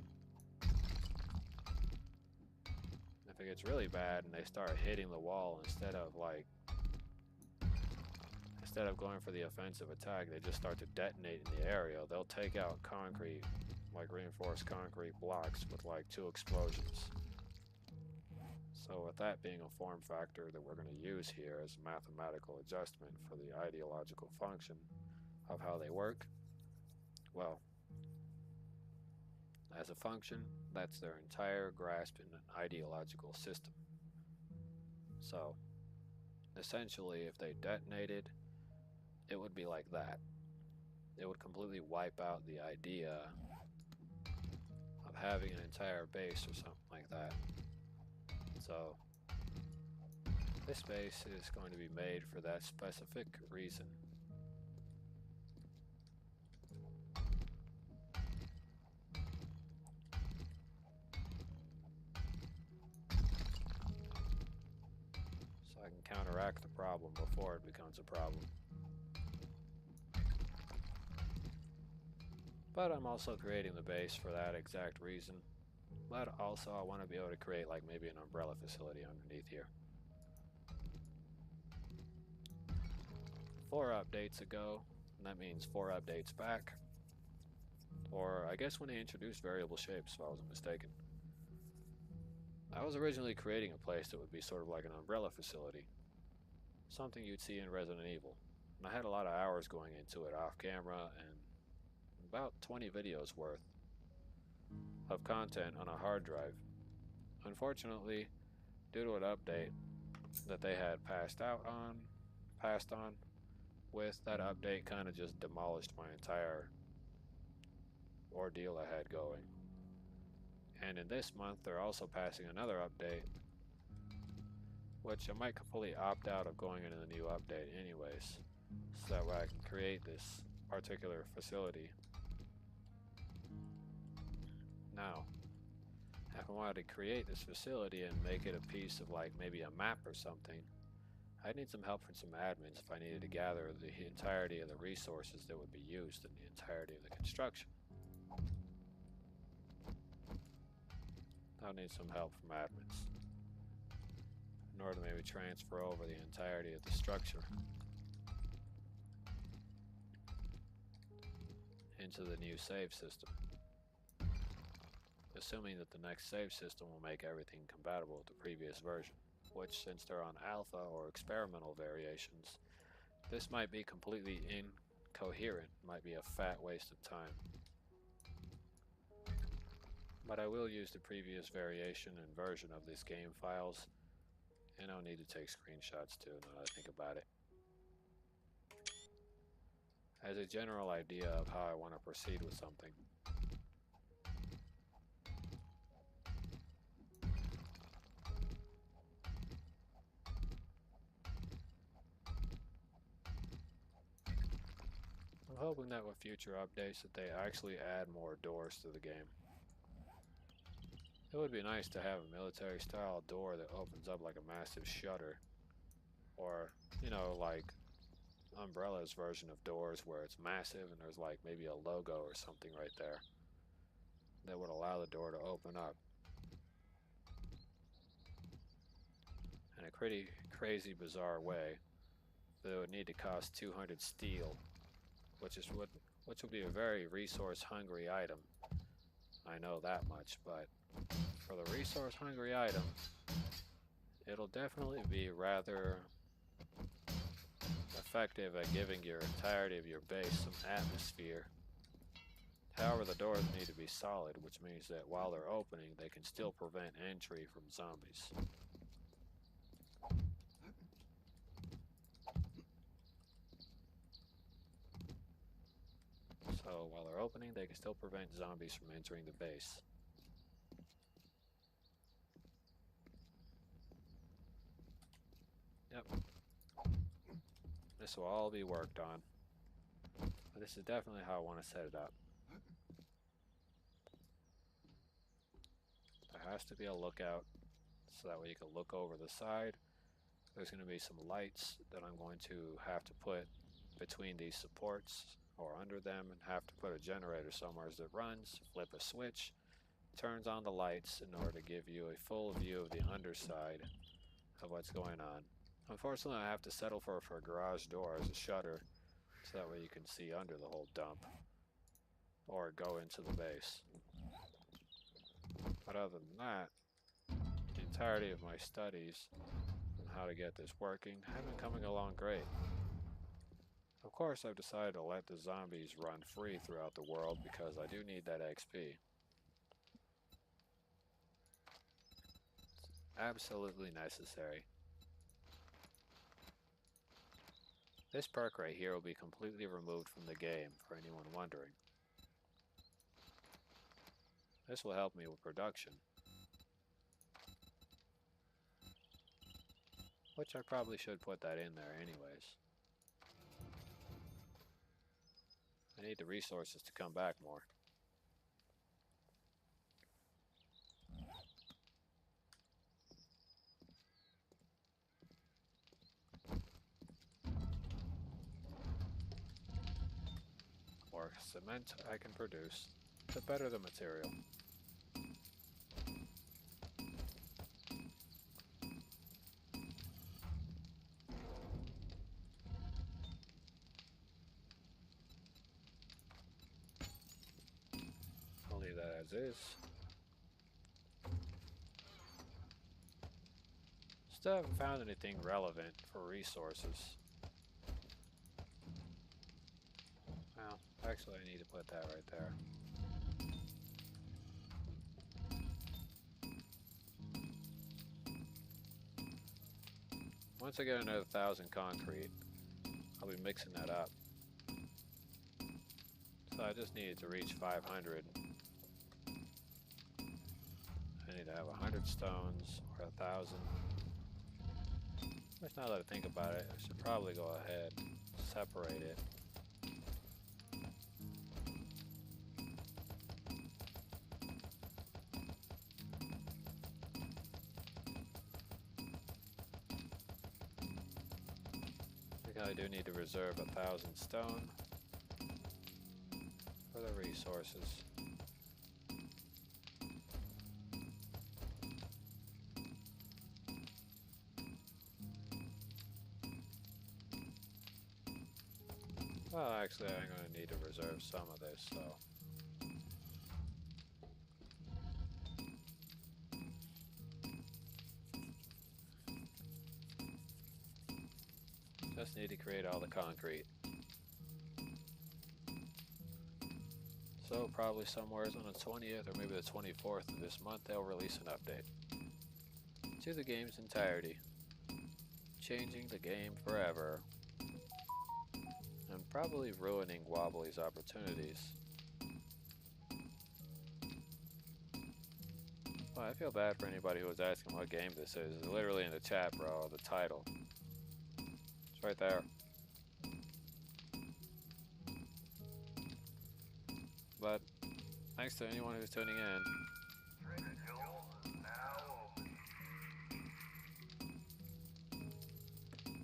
If it gets really bad and they start hitting the wall instead of going for the offensive attack, they just start to detonate in the area. They'll take out concrete, like reinforced concrete blocks with like 2 explosions. So with that being a form factor that we're going to use here as a mathematical adjustment for the ideological function of how they work, well, as a function, that's their entire grasp in an ideological system. So essentially, if they detonated, it would be like that. it would completely wipe out the idea of having an entire base or something like that. So this base is going to be made for that specific reason. So I can counteract the problem before it becomes a problem. But I'm also creating the base for that exact reason. But also I want to be able to create like maybe an umbrella facility underneath here. 4 updates ago, and that means 4 updates back. Or I guess when they introduced variable shapes, if I wasn't mistaken. I was originally creating a place that would be sort of like an umbrella facility. Something you'd see in Resident Evil. And I had a lot of hours going into it off camera and about 20 videos worth of content on a hard drive. Unfortunately, due to an update that they had passed on with, that update kind of just demolished my entire ordeal I had going. And in this month, they're also passing another update, which I might completely opt out of going into the new update anyways, so that way I can create this particular facility. Now, if I wanted to create this facility and make it a piece of like maybe a map or something, I'd need some help from some admins if I needed to gather the entirety of the resources that would be used in the entirety of the construction. I'll need some help from admins in order to maybe transfer over the entirety of the structure into the new save system. Assuming that the next save system will make everything compatible with the previous version, which, since they're on alpha or experimental variations, this might be completely incoherent, might be a fat waste of time. But I will use the previous variation and version of this game files, and I'll need to take screenshots too now that I think about it, as a general idea of how I want to proceed with something. I'm hoping that with future updates that they actually add more doors to the game. It would be nice to have a military style door that opens up like a massive shutter, or, you know, like Umbrella's version of doors where it's massive and there's like maybe a logo or something right there that would allow the door to open up. In a pretty crazy bizarre way that it would need to cost 200 steel, which would be a very resource hungry item. I know that much, but for the resource hungry item, it'll definitely be rather effective at giving your entirety of your base some atmosphere. However, the doors need to be solid, which means that while they're opening, they can still prevent entry from zombies. So while they're opening, they can still prevent zombies from entering the base. Yep. This will all be worked on. But this is definitely how I want to set it up. There has to be a lookout, so that way you can look over the side. There's going to be some lights that I'm going to have to put between these supports or under them, and have to put a generator somewhere that runs, flip a switch, turns on the lights in order to give you a full view of the underside of what's going on. Unfortunately, I have to settle for a garage door as a shutter, so that way you can see under the whole dump or go into the base. But other than that, the entirety of my studies on how to get this working have been coming along great. Of course, I've decided to let the zombies run free throughout the world because I do need that XP. It's absolutely necessary. This perk right here will be completely removed from the game for anyone wondering. This will help me with production, which I probably should put that in there anyways. I need the resources to come back more. More cement I can produce, the better the material. I'll leave that as is. Still haven't found anything relevant for resources. Well, actually I need to put that right there. Once I get another 1,000 concrete, I'll be mixing that up. So I just needed to reach 500. I need to have 100 stones or 1,000. Which, now that I think about it, I should probably go ahead and separate it. I do need to reserve 1,000 stone for the resources. Well, actually, I'm going to need to reserve some of this, so. Just need to create all the concrete. So probably somewhere on the 20th or maybe the 24th of this month they'll release an update to the game's entirety, changing the game forever and probably ruining Wobbly's opportunities. Well, I feel bad for anybody who was asking what game this is. It's literally in the chat, bro, the title. Right there. But thanks to anyone who's tuning in.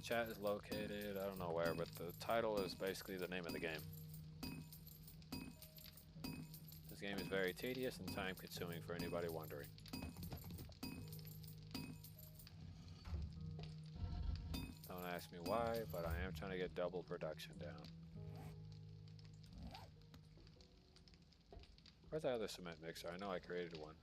Chat is located, I don't know where, but the title is basically the name of the game. This game is very tedious and time consuming for anybody wondering. Don't ask me why, but I am trying to get double production down. Where's that other cement mixer? I know I created one.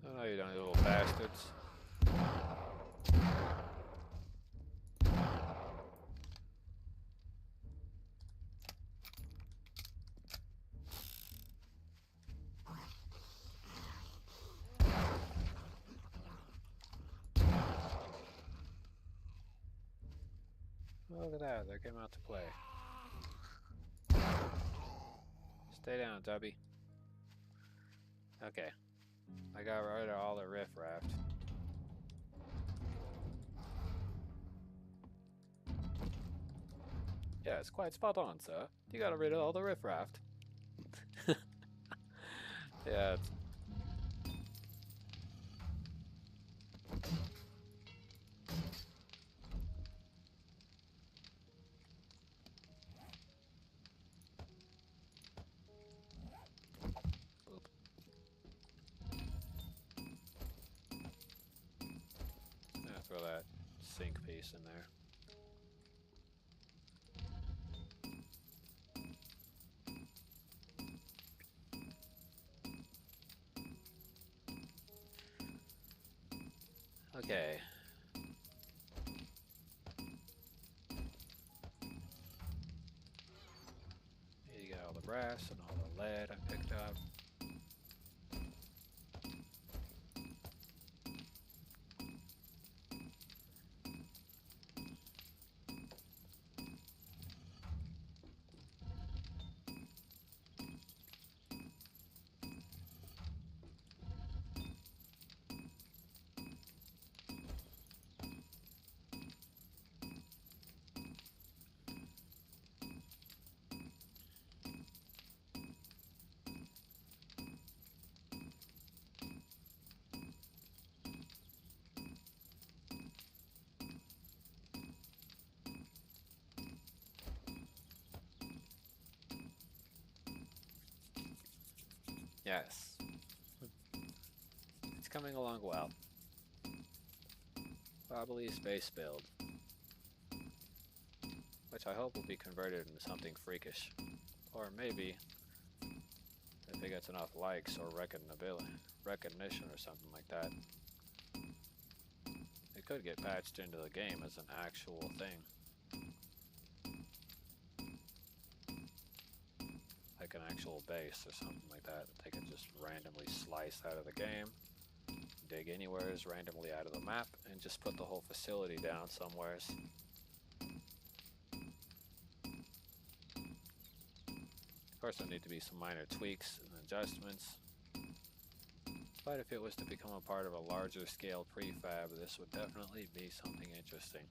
Oh, no, you don't, you little bastards. Look at that, they came out to play. Stay down, Tubby. Okay. I got rid of all the riffraff. Yeah, it's quite spot on, sir. You got rid of all the riffraff. Yeah, it's... throw that sink piece in there. Okay. You got all the brass and all the lead I picked up. Yes. It's coming along well. Wobbly space build. Which I hope will be converted into something freakish. Or maybe, if it gets enough likes or recognition or something like that, it could get patched into the game as an actual thing. Like an actual base or something like that they can just randomly slice out of the game, dig anywheres randomly out of the map, and just put the whole facility down somewheres. Of course, there need to be some minor tweaks and adjustments, but if it was to become a part of a larger scale prefab, this would definitely be something interesting.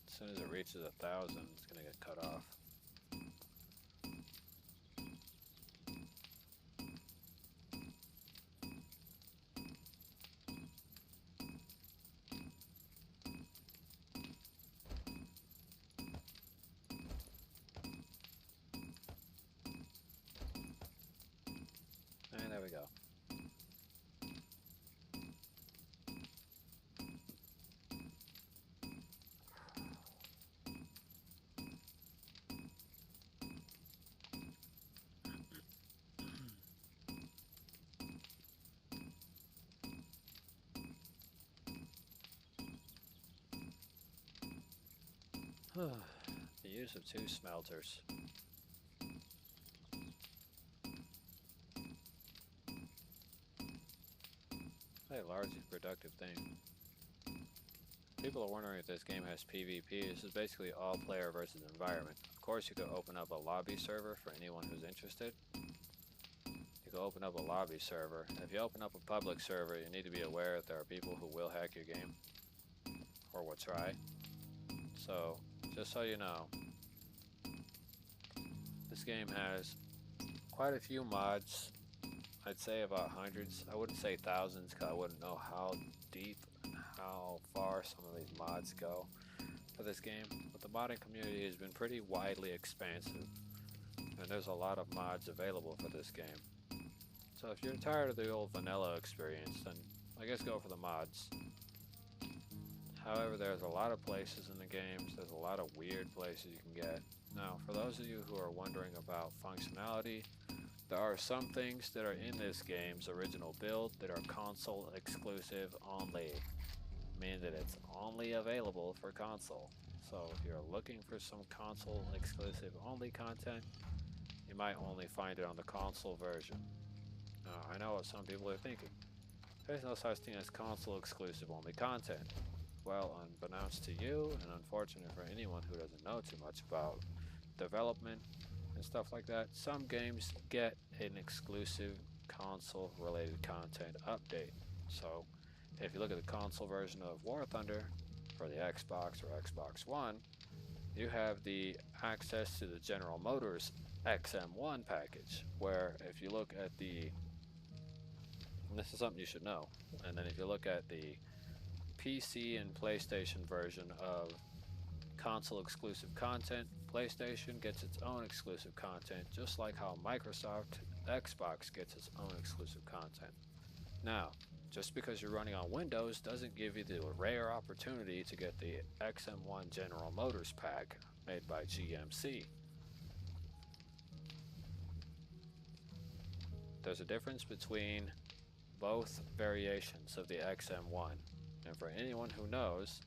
As soon as it reaches 1,000, it's going to get cut off. And there we go. The use of 2 smelters. A largely productive thing. People are wondering if this game has PvP. This is basically all player versus environment. Of course, you could open up a lobby server for anyone who's interested. You could open up a lobby server. If you open up a public server, you need to be aware that there are people who will hack your game. Or will try. So, just so you know, this game has quite a few mods. I'd say about hundreds. I wouldn't say thousands because I wouldn't know how deep and how far some of these mods go for this game. But the modding community has been pretty widely expansive, and there's a lot of mods available for this game. So if you're tired of the old vanilla experience, then I guess go for the mods. However, there's a lot of places in the games, there's a lot of weird places you can get. Now, for those of you who are wondering about functionality, there are some things that are in this game's original build that are console exclusive only, meaning that it's only available for console. So if you're looking for some console exclusive only content, you might only find it on the console version. Now, I know what some people are thinking. There's no such thing as console exclusive only content. Well, unbeknownst to you, and unfortunate for anyone who doesn't know too much about development and stuff like that, some games get an exclusive console related content update. So if you look at the console version of War Thunder, For the Xbox or Xbox One, you have the access to the General Motors XM1 package, where if you look at the, and this is something you should know, and then if you look at the PC and PlayStation version of console exclusive content, PlayStation gets its own exclusive content, just like how Microsoft Xbox gets its own exclusive content. Now, just because you're running on Windows doesn't give you the rare opportunity to get the XM1 General Motors pack made by GMC. There's a difference between both variations of the XM1, and for anyone who knows,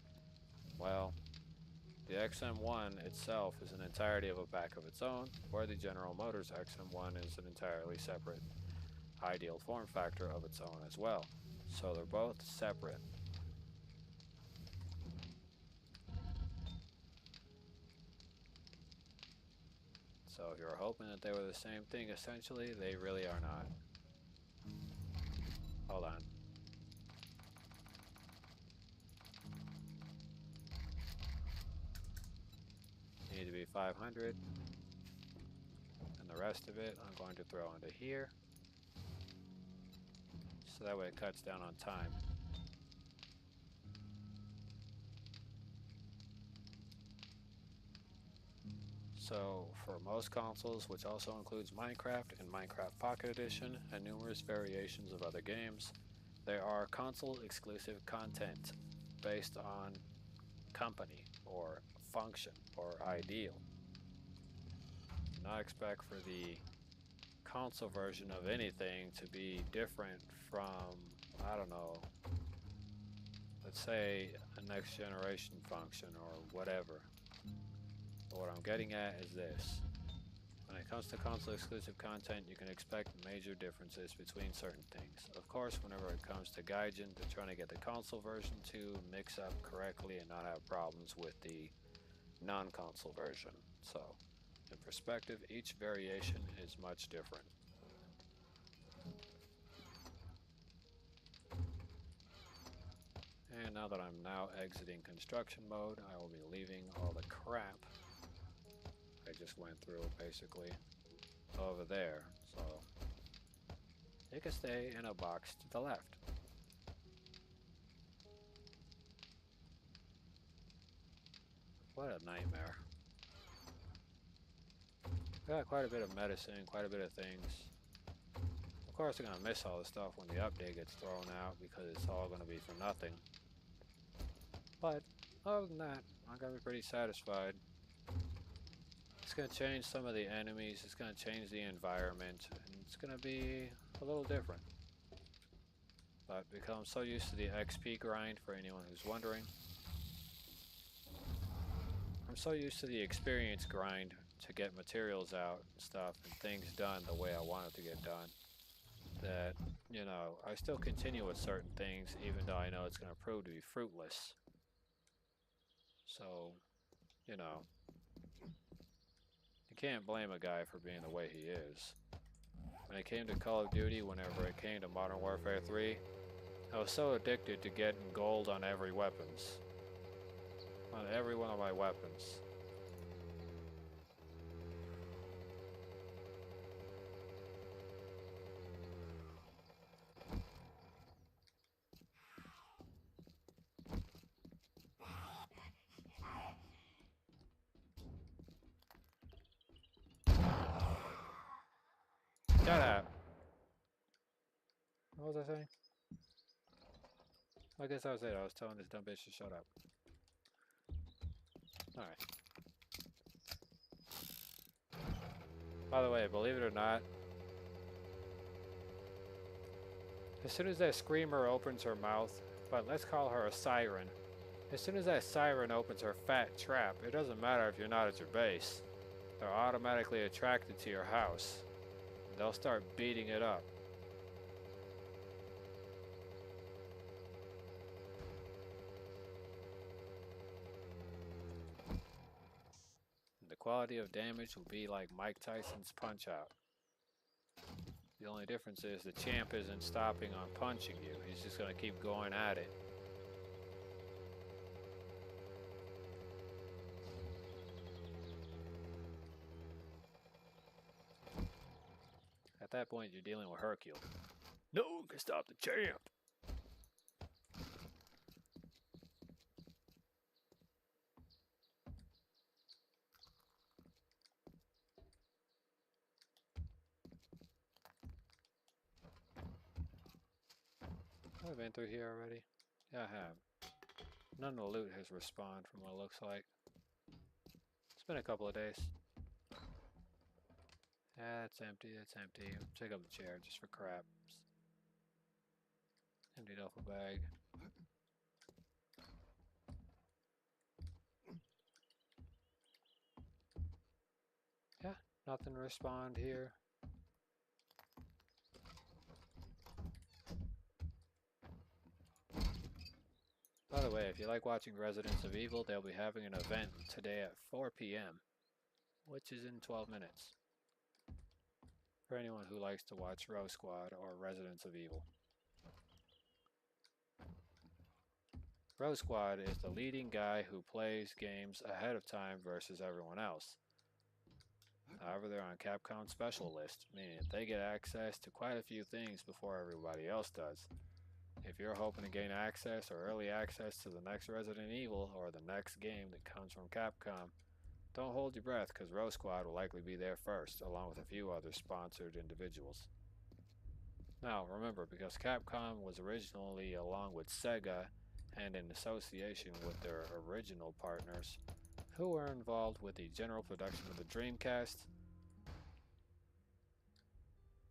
well, the XM1 itself is an entirety of a pack of its own, where the General Motors XM1 is an entirely separate ideal form factor of its own as well. So they're both separate. So if you're hoping that they were the same thing, essentially, they really are not. Hold on. Need to be 500. And the rest of it, I'm going to throw into here. So that way it cuts down on time. So for most consoles, which also includes Minecraft and Minecraft Pocket Edition and numerous variations of other games, there are console exclusive content based on company or function or ideal. Do not expect for the console version of anything to be different from, I don't know, let's say a next generation function or whatever. But what I'm getting at is this. When it comes to console exclusive content, you can expect major differences between certain things. Of course, whenever it comes to Gaijin, they're trying to get the console version to mix up correctly and not have problems with the non-console version. So, in perspective, each variation is much different. And now that I'm now exiting construction mode, I will be leaving all the crap I just went through basically over there. So it can stay in a box to the left. What a nightmare. Got quite a bit of medicine, quite a bit of things. Of course, they're gonna miss all the stuff when the update gets thrown out because it's all gonna be for nothing. But other than that, I'm gonna be pretty satisfied. It's gonna change some of the enemies, it's gonna change the environment, and it's gonna be a little different. But because I'm so used to the XP grind, for anyone who's wondering, I'm so used to the experience grind to get materials out and stuff and things done the way I want it to get done, that, you know, I still continue with certain things even though I know it's going to prove to be fruitless. So, you know, you can't blame a guy for being the way he is. When it came to Call of Duty, whenever it came to Modern Warfare 3, I was so addicted to getting gold on every weapons. On every one of my weapons. Shut up. What was I saying? I guess I was it. I was telling this dumb bitch to shut up. Alright. By the way, believe it or not, as soon as that screamer opens her mouth, but let's call her a siren, as soon as that siren opens her fat trap, it doesn't matter if you're not at your base. They're automatically attracted to your house. They'll start beating it up. The quality of damage will be like Mike Tyson's Punch-Out. The only difference is the champ isn't stopping on punching you. He's just going to keep going at it. that point, you're dealing with Hercule. No one can stop the champ. I've been through here already. Yeah, I have. None of the loot has respawned from what it looks like. It's been a couple of days. Yeah, it's empty, it's empty. Take up the chair just for craps. Empty duffel bag. Yeah, nothing to respond here. By the way, if you like watching Residents of Evil, they'll be having an event today at 4 p.m., which is in 12 minutes. For anyone who likes to watch Row Squad or Residents of Evil. Row Squad is the leading guy who plays games ahead of time versus everyone else. However, they're on Capcom's special list, meaning they get access to quite a few things before everybody else does. If you're hoping to gain access or early access to the next Resident Evil or the next game that comes from Capcom, don't hold your breath because Row Squad will likely be there first, along with a few other sponsored individuals. Now, remember, because Capcom was originally along with Sega and in association with their original partners, who were involved with the general production of the Dreamcast,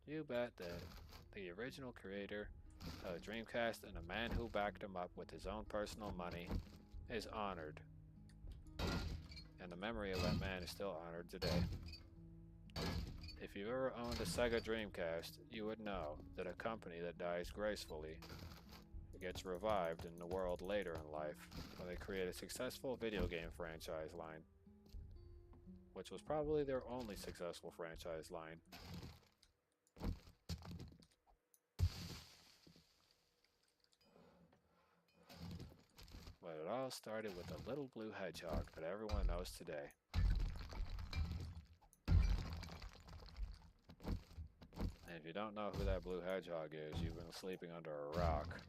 you bet that the original creator of the Dreamcast and the man who backed him up with his own personal money is honored. And the memory of that man is still honored today. If you ever owned a Sega Dreamcast, you would know that a company that dies gracefully gets revived in the world later in life when they create a successful video game franchise line, which was probably their only successful franchise line. But it all started with the little blue hedgehog that everyone knows today. And if you don't know who that blue hedgehog is, you've been sleeping under a rock.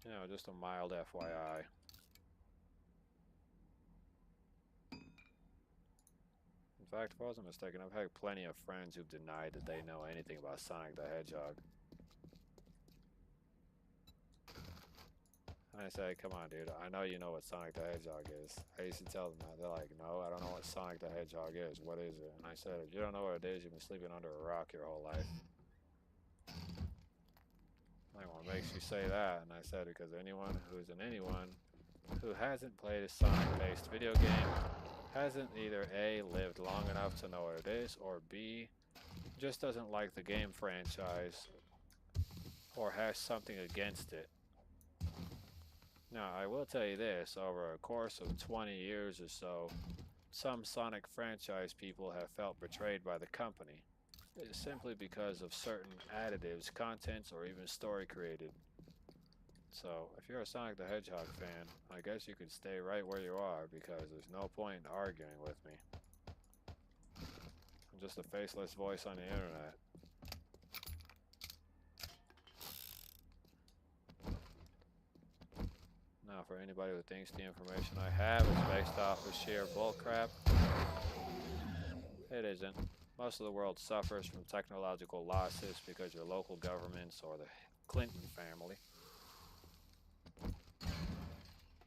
You know, just a mild FYI. In fact, if I wasn't mistaken, I've had plenty of friends who've denied that they know anything about Sonic the Hedgehog. And I say, come on, dude, I know you know what Sonic the Hedgehog is. I used to tell them that. They're like, no, I don't know what Sonic the Hedgehog is. What is it? And I said, if you don't know what it is, you've been sleeping under a rock your whole life. Like, what makes you say that? And I said, because anyone who hasn't played a Sonic-based video game hasn't either A, lived long enough to know what it is, or B, just doesn't like the game franchise or has something against it. Now, I will tell you this, over a course of 20 years or so, some Sonic franchise people have felt betrayed by the company. It's simply because of certain additives, contents, or even story created. So, if you're a Sonic the Hedgehog fan, I guess you could stay right where you are because there's no point in arguing with me. I'm just a faceless voice on the internet. Now, for anybody who thinks the information I have is based off of sheer bullcrap, it isn't. Most of the world suffers from technological losses because your local governments or the Clinton family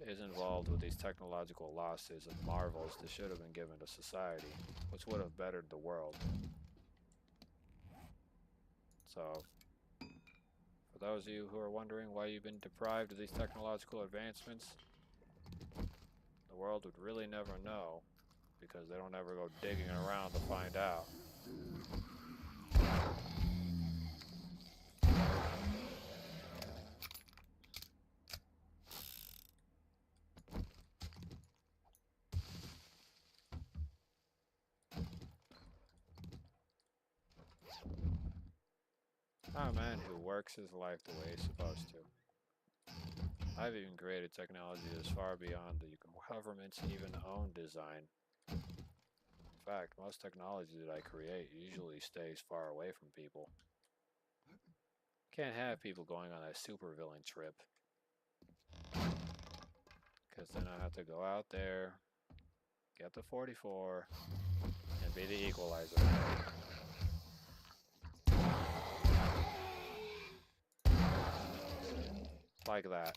is involved with these technological losses and marvels that should have been given to society, which would have bettered the world. So, for those of you who are wondering why you've been deprived of these technological advancements, the world would really never know because they don't ever go digging around to find out. I'm a man who works his life the way he's supposed to. I've even created technology that's far beyond the government's even own design. In fact, most technology that I create usually stays far away from people. Can't have people going on a supervillain trip. Because then I have to go out there, get the 44, and be the equalizer. Like that.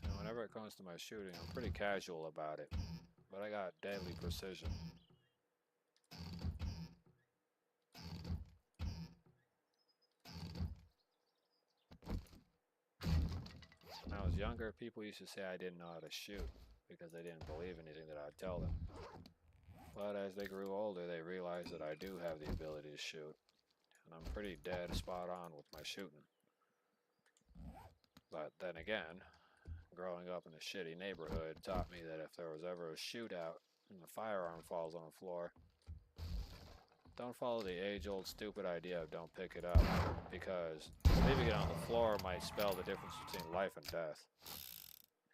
And whenever it comes to my shooting, I'm pretty casual about it. But I got deadly precision. When I was younger, people used to say I didn't know how to shoot because they didn't believe anything that I'd tell them. But as they grew older, they realized that I do have the ability to shoot. And I'm pretty dead spot on with my shooting. But then again, growing up in a shitty neighborhood taught me that if there was ever a shootout and the firearm falls on the floor, don't follow the age-old stupid idea of don't pick it up, because leaving it on the floor might spell the difference between life and death.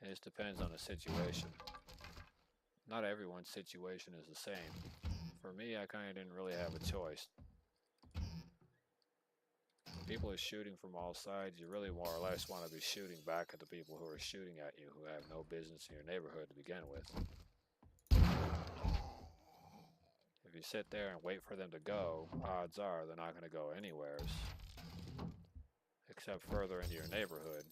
It just depends on the situation. Not everyone's situation is the same. For me, I kind of didn't really have a choice. When people are shooting from all sides, you really more or less want to be shooting back at the people who are shooting at you, who have no business in your neighborhood to begin with. If you sit there and wait for them to go, odds are they're not going to go anywhere, except further into your neighborhood.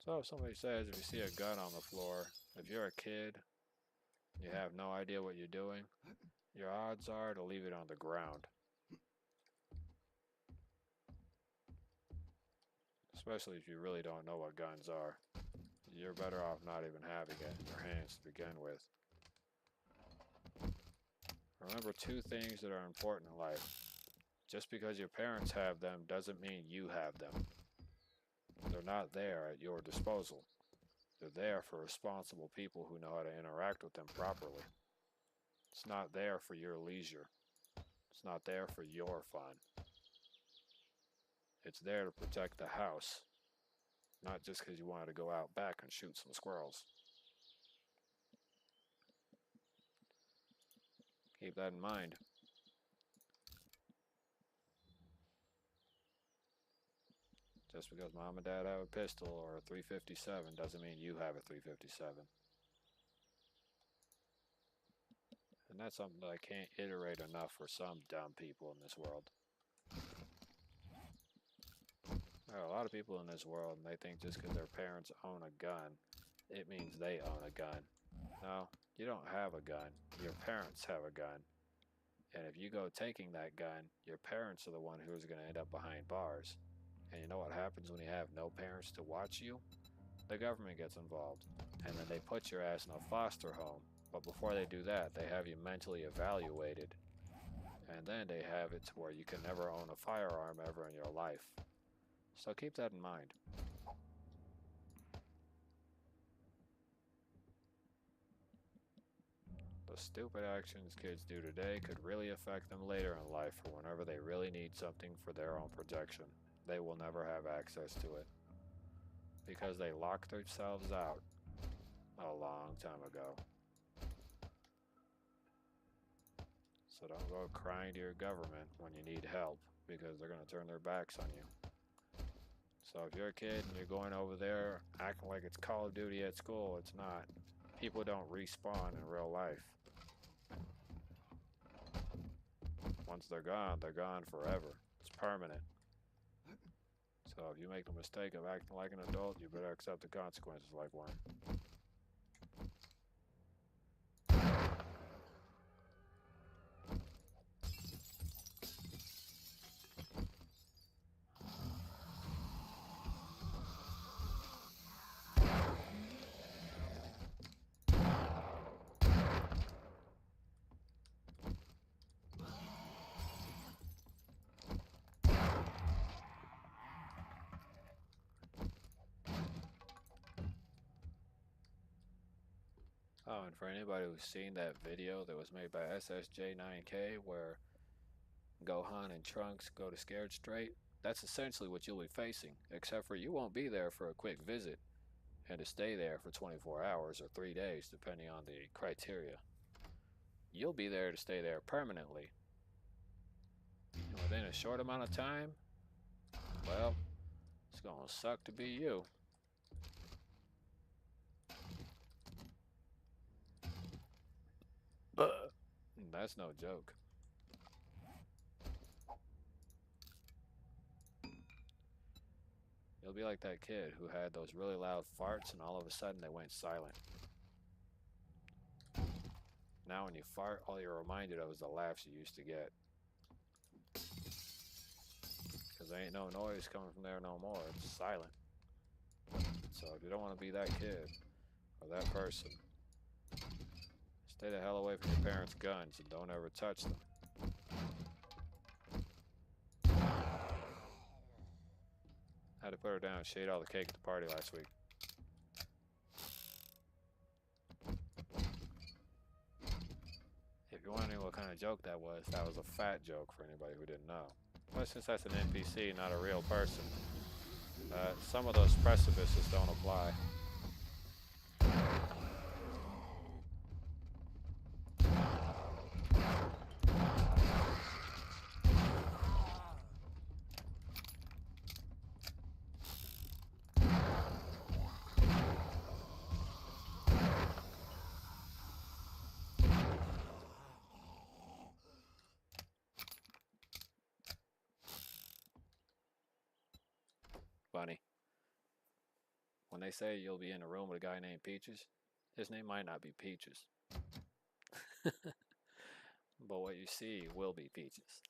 So if somebody says if you see a gun on the floor, if you're a kid, you have no idea what you're doing, your odds are to leave it on the ground. Especially if you really don't know what guns are. You're better off not even having it in your hands to begin with. Remember two things that are important in life. Just because your parents have them doesn't mean you have them. They're not there at your disposal. They're there for responsible people who know how to interact with them properly. It's not there for your leisure. It's not there for your fun. It's there to protect the house. Not just because you wanted to go out back and shoot some squirrels. Keep that in mind. Just because mom and dad have a pistol or a 357 doesn't mean you have a 357. And that's something that I can't iterate enough for some dumb people in this world. There are a lot of people in this world and they think just because their parents own a gun, it means they own a gun. No, you don't have a gun. Your parents have a gun. And if you go taking that gun, your parents are the one who's going to end up behind bars. And you know what happens when you have no parents to watch you? The government gets involved. And then they put your ass in a foster home. But before they do that, they have you mentally evaluated. And then they have it to where you can never own a firearm ever in your life. So keep that in mind. The stupid actions kids do today could really affect them later in life for whenever they really need something for their own protection. They will never have access to it. Because they locked themselves out a long time ago. So don't go crying to your government when you need help, because they're going to turn their backs on you. So if you're a kid and you're going over there acting like it's Call of Duty at school, it's not. People don't respawn in real life. Once they're gone forever. It's permanent. So if you make the mistake of acting like an adult, you better accept the consequences like one. Oh, and for anybody who's seen that video that was made by SSJ9K where Gohan and Trunks go to Scared Straight, that's essentially what you'll be facing, except for you won't be there for a quick visit and to stay there for 24 hours or 3 days, depending on the criteria. You'll be there to stay there permanently. And within a short amount of time, well, it's gonna suck to be you. That's no joke. You'll be like that kid who had those really loud farts and all of a sudden they went silent. Now when you fart, all you're reminded of is the laughs you used to get. Because there ain't no noise coming from there no more. It's silent. So if you don't want to be that kid or that person, stay the hell away from your parents' guns and don't ever touch them. Had to put her down. She ate all the cake at the party last week. If you're wondering what kind of joke that was a fat joke for anybody who didn't know. But since that's an NPC, not a real person, some of those precipices don't apply. Funny. When they say you'll be in a room with a guy named Peaches, his name might not be Peaches. But what you see will be Peaches.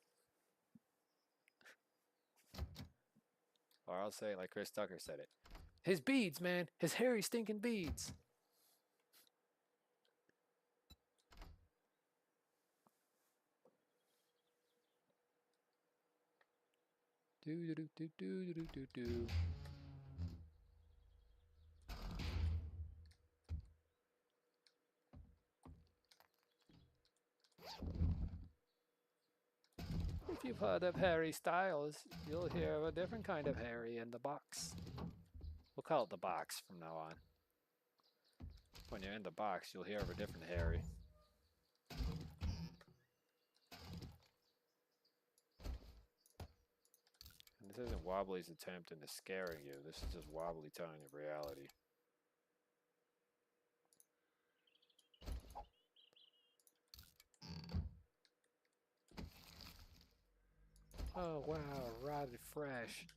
Or I'll say it like Chris Tucker said it. His beads, man! His hairy stinking beads! Do do do do do do do do. If you've heard of Harry Styles, you'll hear of a different kind of Harry in the box. We'll call it the box from now on. When you're in the box, you'll hear of a different Harry. And this isn't Wobbly's attempt into scaring you. This is just Wobbly telling you reality. Oh wow, rotted fresh.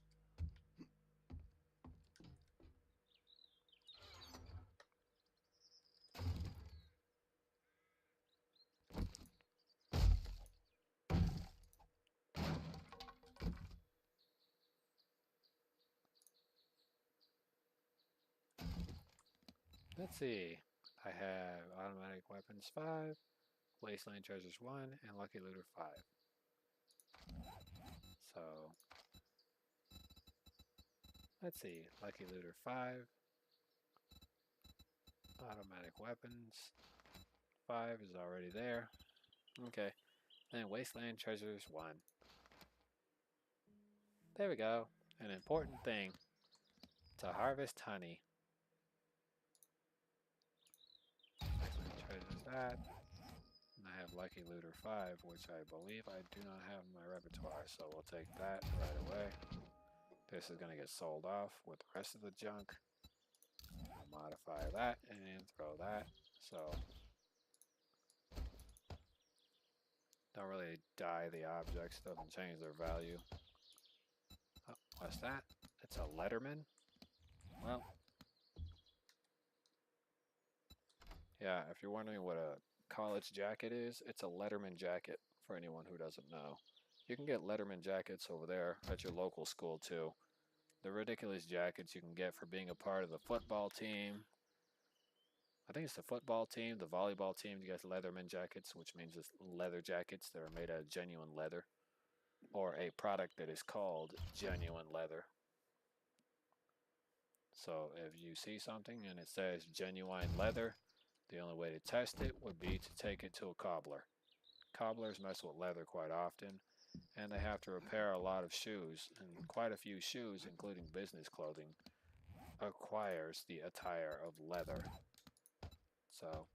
Let's see. I have automatic weapons 5, wasteland treasures 1, and lucky looter 5. So let's see. Lucky looter 5, automatic weapons 5 is already there. Okay. Then wasteland treasures 1. There we go. An important thing. To harvest honey. Treasures that. And I have Lucky Looter 5, which I believe I do not have in my repertoire, so we'll take that right away. This is going to get sold off with the rest of the junk. I'll modify that and throw that. So don't really dye the objects, doesn't change their value. Oh, what's that? It's a Letterman? Well, yeah, if you're wondering what a college jacket is, it's a Letterman jacket for anyone who doesn't know. You can get Letterman jackets over there at your local school too. The ridiculous jackets you can get for being a part of the football team. I think it's the football team, the volleyball team, you get Leatherman jackets, which means it's leather jackets that are made out of genuine leather. Or a product that is called genuine leather. So if you see something and it says genuine leather, The only way to test it would be to take it to a cobbler. Cobblers mess with leather quite often, and they have to repair a lot of shoes, and quite a few shoes, including business clothing, acquires the attire of leather. So,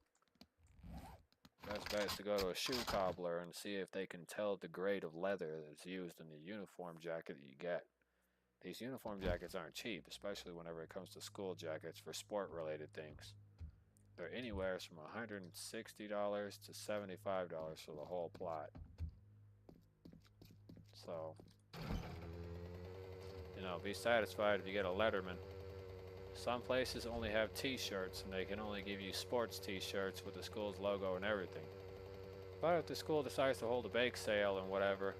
best bet is to go to a shoe cobbler and see if they can tell the grade of leather that's used in the uniform jacket that you get. These uniform jackets aren't cheap, especially whenever it comes to school jackets for sport-related things. They're anywhere from $160 to $75 for the whole plot. So, be satisfied if you get a Letterman. Some places only have t-shirts and they can only give you sports t-shirts with the school's logo and everything. But if the school decides to hold a bake sale and whatever,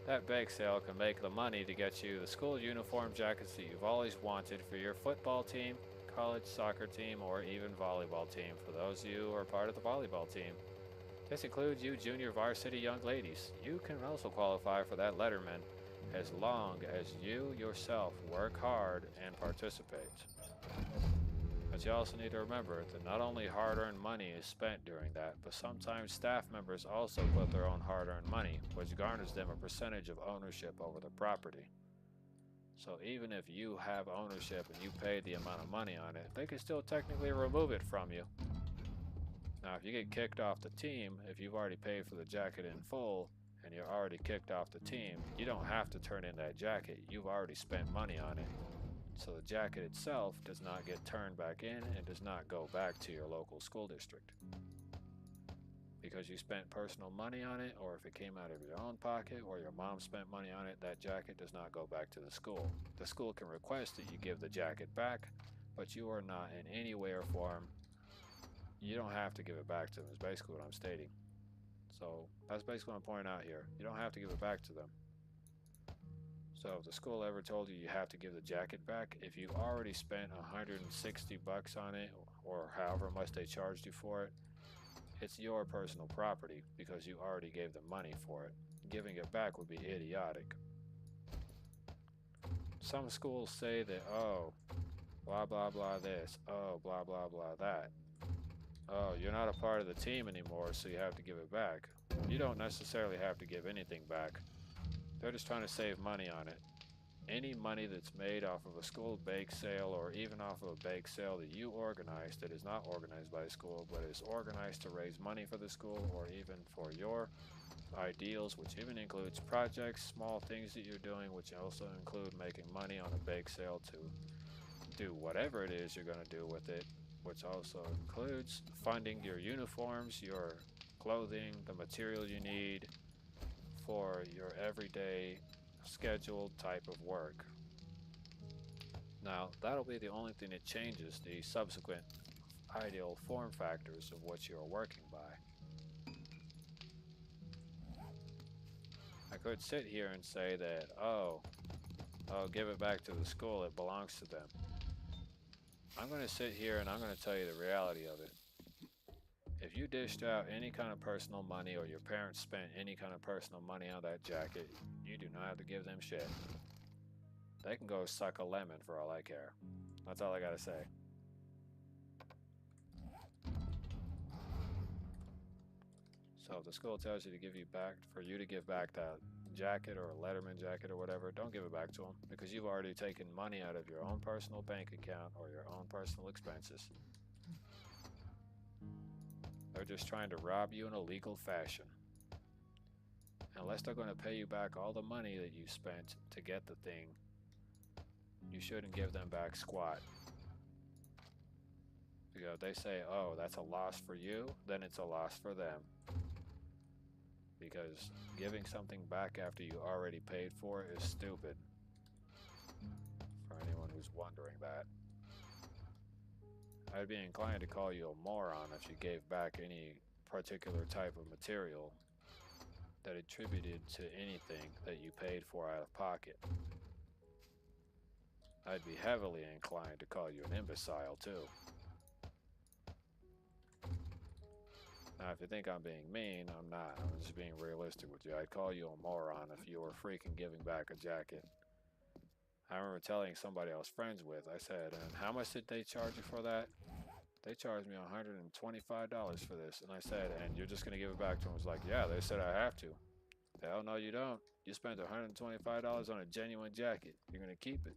that bake sale can make the money to get you the school uniform jackets that you've always wanted for your football team, college soccer team, or even volleyball team for those of you who are part of the volleyball team. This includes you junior varsity young ladies. You can also qualify for that Letterman as long as you yourself work hard and participate. But you also need to remember that not only hard-earned money is spent during that, but sometimes staff members also put their own hard-earned money, which garners them a percentage of ownership over the property. So even if you have ownership and you paid the amount of money on it, they can still technically remove it from you. Now, if you get kicked off the team, if you've already paid for the jacket in full, and you're already kicked off the team, you don't have to turn in that jacket. You've already spent money on it. So the jacket itself does not get turned back in and does not go back to your local school district. Because you spent personal money on it, or if it came out of your own pocket, or your mom spent money on it, that jacket does not go back to the school. The school can request that you give the jacket back, but you are not in any way or form, you don't have to give it back to them, is basically what I'm stating. So that's basically what I'm pointing out here. You don't have to give it back to them. So if the school ever told you you have to give the jacket back, if you already spent $160 on it, or however much they charged you for it, it's your personal property because you already gave them money for it. Giving it back would be idiotic. Some schools say that, oh, blah blah blah this, oh, blah blah blah that. Oh, you're not a part of the team anymore, so you have to give it back. You don't necessarily have to give anything back. They're just trying to save money on it. Any money that's made off of a school bake sale, or even off of a bake sale that you organize that is not organized by the school, but is organized to raise money for the school, or even for your ideals, which even includes projects, small things that you're doing, which also include making money on a bake sale to do whatever it is you're going to do with it, which also includes funding your uniforms, your clothing, the material you need for your everyday scheduled type of work. Now, that'll be the only thing that changes the subsequent ideal form factors of what you're working by. I could sit here and say that, oh, give it back to the school, it belongs to them. I'm going to sit here and I'm going to tell you the reality of it. If you dished out any kind of personal money, or your parents spent any kind of personal money on that jacket, you do not have to give them shit. They can go suck a lemon for all I care. That's all I gotta say. So if the school tells you to give you back, for you to give back that jacket or a Letterman jacket or whatever, don't give it back to them, because you've already taken money out of your own personal bank account or your own personal expenses. They're just trying to rob you in a legal fashion. Unless they're going to pay you back all the money that you spent to get the thing, you shouldn't give them back squat. Because if they say, oh, that's a loss for you, then it's a loss for them. Because giving something back after you already paid for it is stupid. For anyone who's wondering that. I'd be inclined to call you a moron if you gave back any particular type of material that attributed to anything that you paid for out of pocket. I'd be heavily inclined to call you an imbecile too. Now, if you think I'm being mean, I'm not. I'm just being realistic with you. I'd call you a moron if you were freaking giving back a jacket. I remember telling somebody I was friends with, I said, and how much did they charge you for that? They charged me $125 for this. And I said, and you're just going to give it back to them? It was like, yeah, they said I have to. Hell no, you don't. You spent $125 on a genuine jacket. You're going to keep it.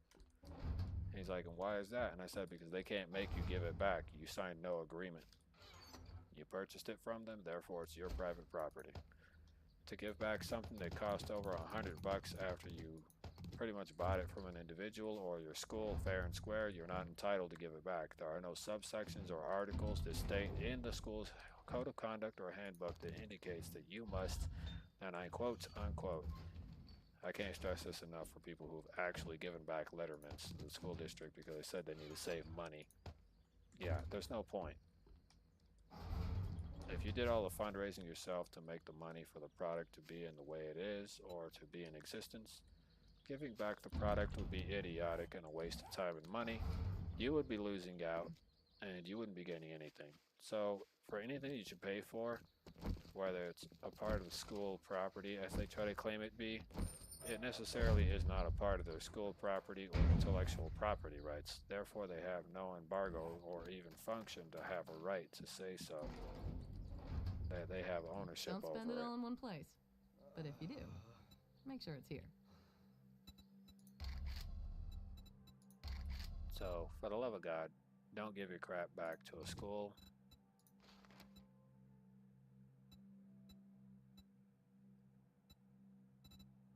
And he's like, and why is that? And I said, because they can't make you give it back. You signed no agreement. You purchased it from them, therefore it's your private property. To give back something that cost over $100 after you pretty much bought it from an individual or your school fair and square, you're not entitled to give it back. There are no subsections or articles that state in the school's code of conduct or handbook that indicates that you must, and I quote, unquote. I can't stress this enough for people who've actually given back letterments to the school district because they said they need to save money. Yeah, there's no point. If you did all the fundraising yourself to make the money for the product to be in the way it is or to be in existence, giving back the product would be idiotic and a waste of time and money. You would be losing out and you wouldn't be getting anything. So for anything you should pay for, whether it's a part of the school property as they try to claim it be, it necessarily is not a part of their school property or intellectual property rights. Therefore, they have no embargo or even function to have a right to say so. They have ownership over it. Don't spend it all in one place. But if you do, make sure it's here. So, for the love of God, don't give your crap back to a school.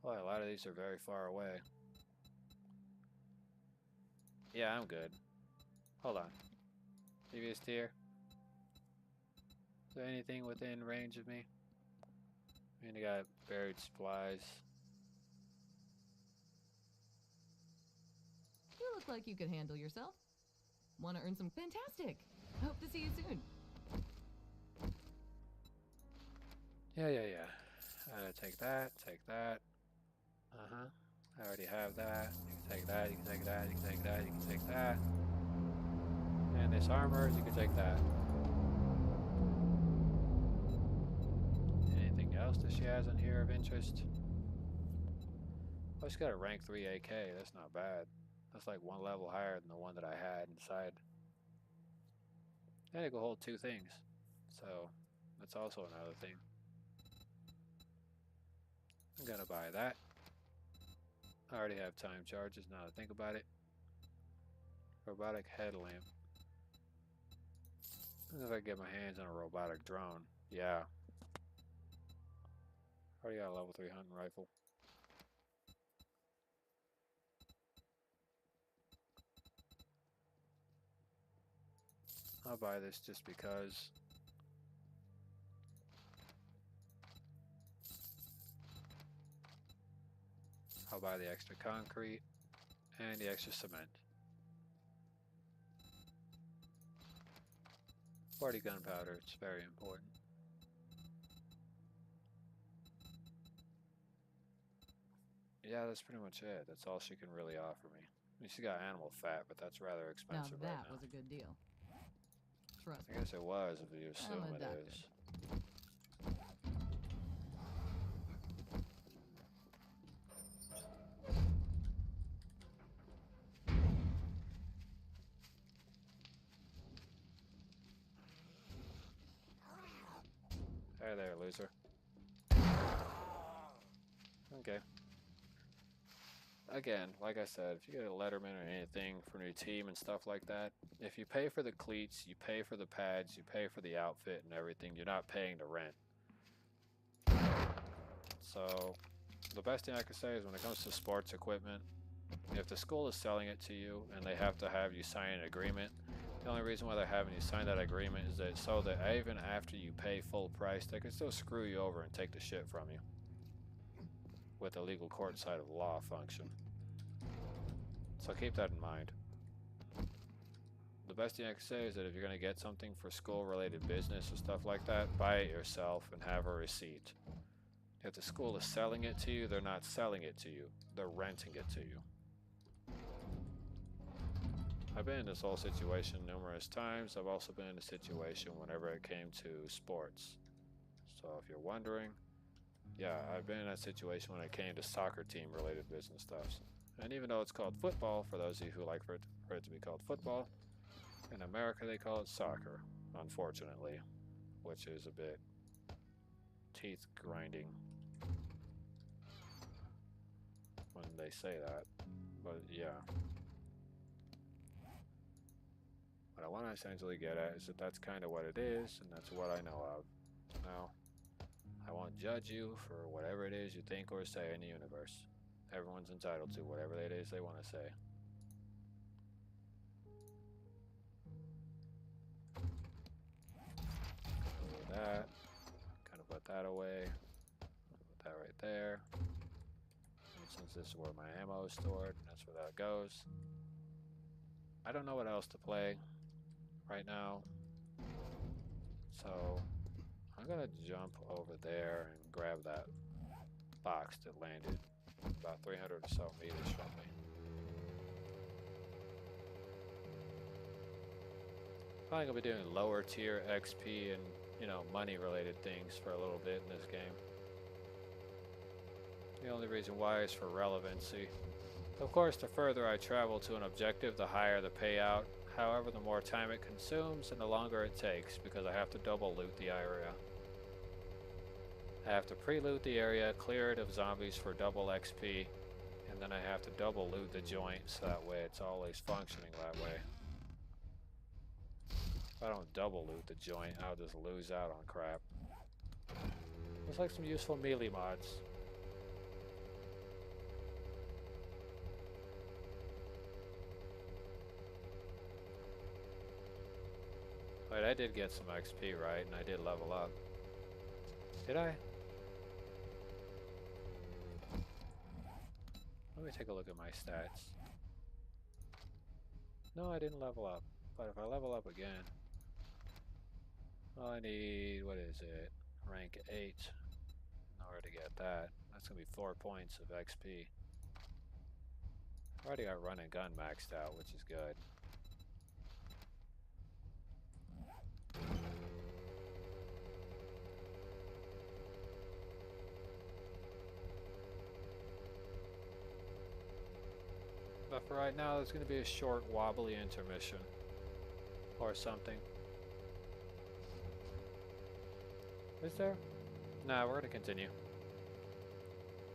Boy, a lot of these are very far away. Yeah, I'm good. Hold on. Previous tier. Is there anything within range of me? I mean, I got buried supplies. You look like you could handle yourself. Want to earn some? Fantastic! Hope to see you soon. Yeah. Take that, take that. I already have that. You can take that, you can take that, you can take that, you can take that. And this armor, you can take that. Anything else that she has in here of interest? Oh, she's got a rank 3 AK. That's not bad. That's like one level higher than the one that I had inside. And it can hold 2 things. So, that's also another thing. I'm gonna buy that. I already have time charges now that I think about it. Robotic headlamp. I wonder if I can get my hands on a robotic drone. Yeah. Already got a level 3 hunting rifle. I'll buy this just because. I'll buy the extra concrete and the extra cement. 40 gunpowder, it's very important. Yeah, that's pretty much it. That's all she can really offer me. I mean, she got animal fat, but that's rather expensive Now right that now. was a good deal. Trust I guess it was, if you assume I'm a it doctor. is. Hey there, loser. Okay. Again, like I said, if you get a letterman or anything from your team and stuff like that, if you pay for the cleats, you pay for the pads, you pay for the outfit and everything, you're not paying the rent. So, the best thing I can say is when it comes to sports equipment, if the school is selling it to you and they have to have you sign an agreement, the only reason why they're having you sign that agreement is that so that even after you pay full price, they can still screw you over and take the shit from you with the legal court side of the law function. So keep that in mind. The best thing I can say is that if you're going to get something for school-related business or stuff like that, buy it yourself and have a receipt. If the school is selling it to you, they're not selling it to you. They're renting it to you. I've been in this whole situation numerous times. I've also been in a situation whenever it came to sports. So if you're wondering, yeah, I've been in that situation when it came to soccer team related business stuff. And even though it's called football, for those of you who like for it to be called football, In America, they call it soccer, unfortunately, which is a bit teeth grinding when they say that. But yeah. What I want to essentially get at is that that's kind of what it is, and that's what I know of. Now, I won't judge you for whatever it is you think or say in the universe. Everyone's entitled to whatever it is they want to say. That. Kind of put that away. Put that right there. And since this is where my ammo is stored, that's where that goes. I don't know what else to play right now, so I'm gonna jump over there and grab that box that landed about 300 or so meters from me. Probably gonna be doing lower tier XP and, you know, money related things for a little bit in this game. The only reason why is for relevancy. Of course, the further I travel to an objective, the higher the payout. However, the more time it consumes and the longer it takes, because I have to double loot the area. I have to pre-loot the area, clear it of zombies for double XP, and then I have to double loot the joint so that way it's always functioning that way. If I don't double loot the joint, I'll just lose out on crap. Looks like some useful melee mods. Wait, I did get some XP, right? And I did level up. Did I? Let me take a look at my stats. No, I didn't level up. But if I level up again... Well, I need... what is it? Rank 8 in order to get that. That's going to be 4 points of XP. I already got run and gun maxed out, which is good. But for right now, there's going to be a short wobbly intermission. Or something. Is there? Nah, we're going to continue.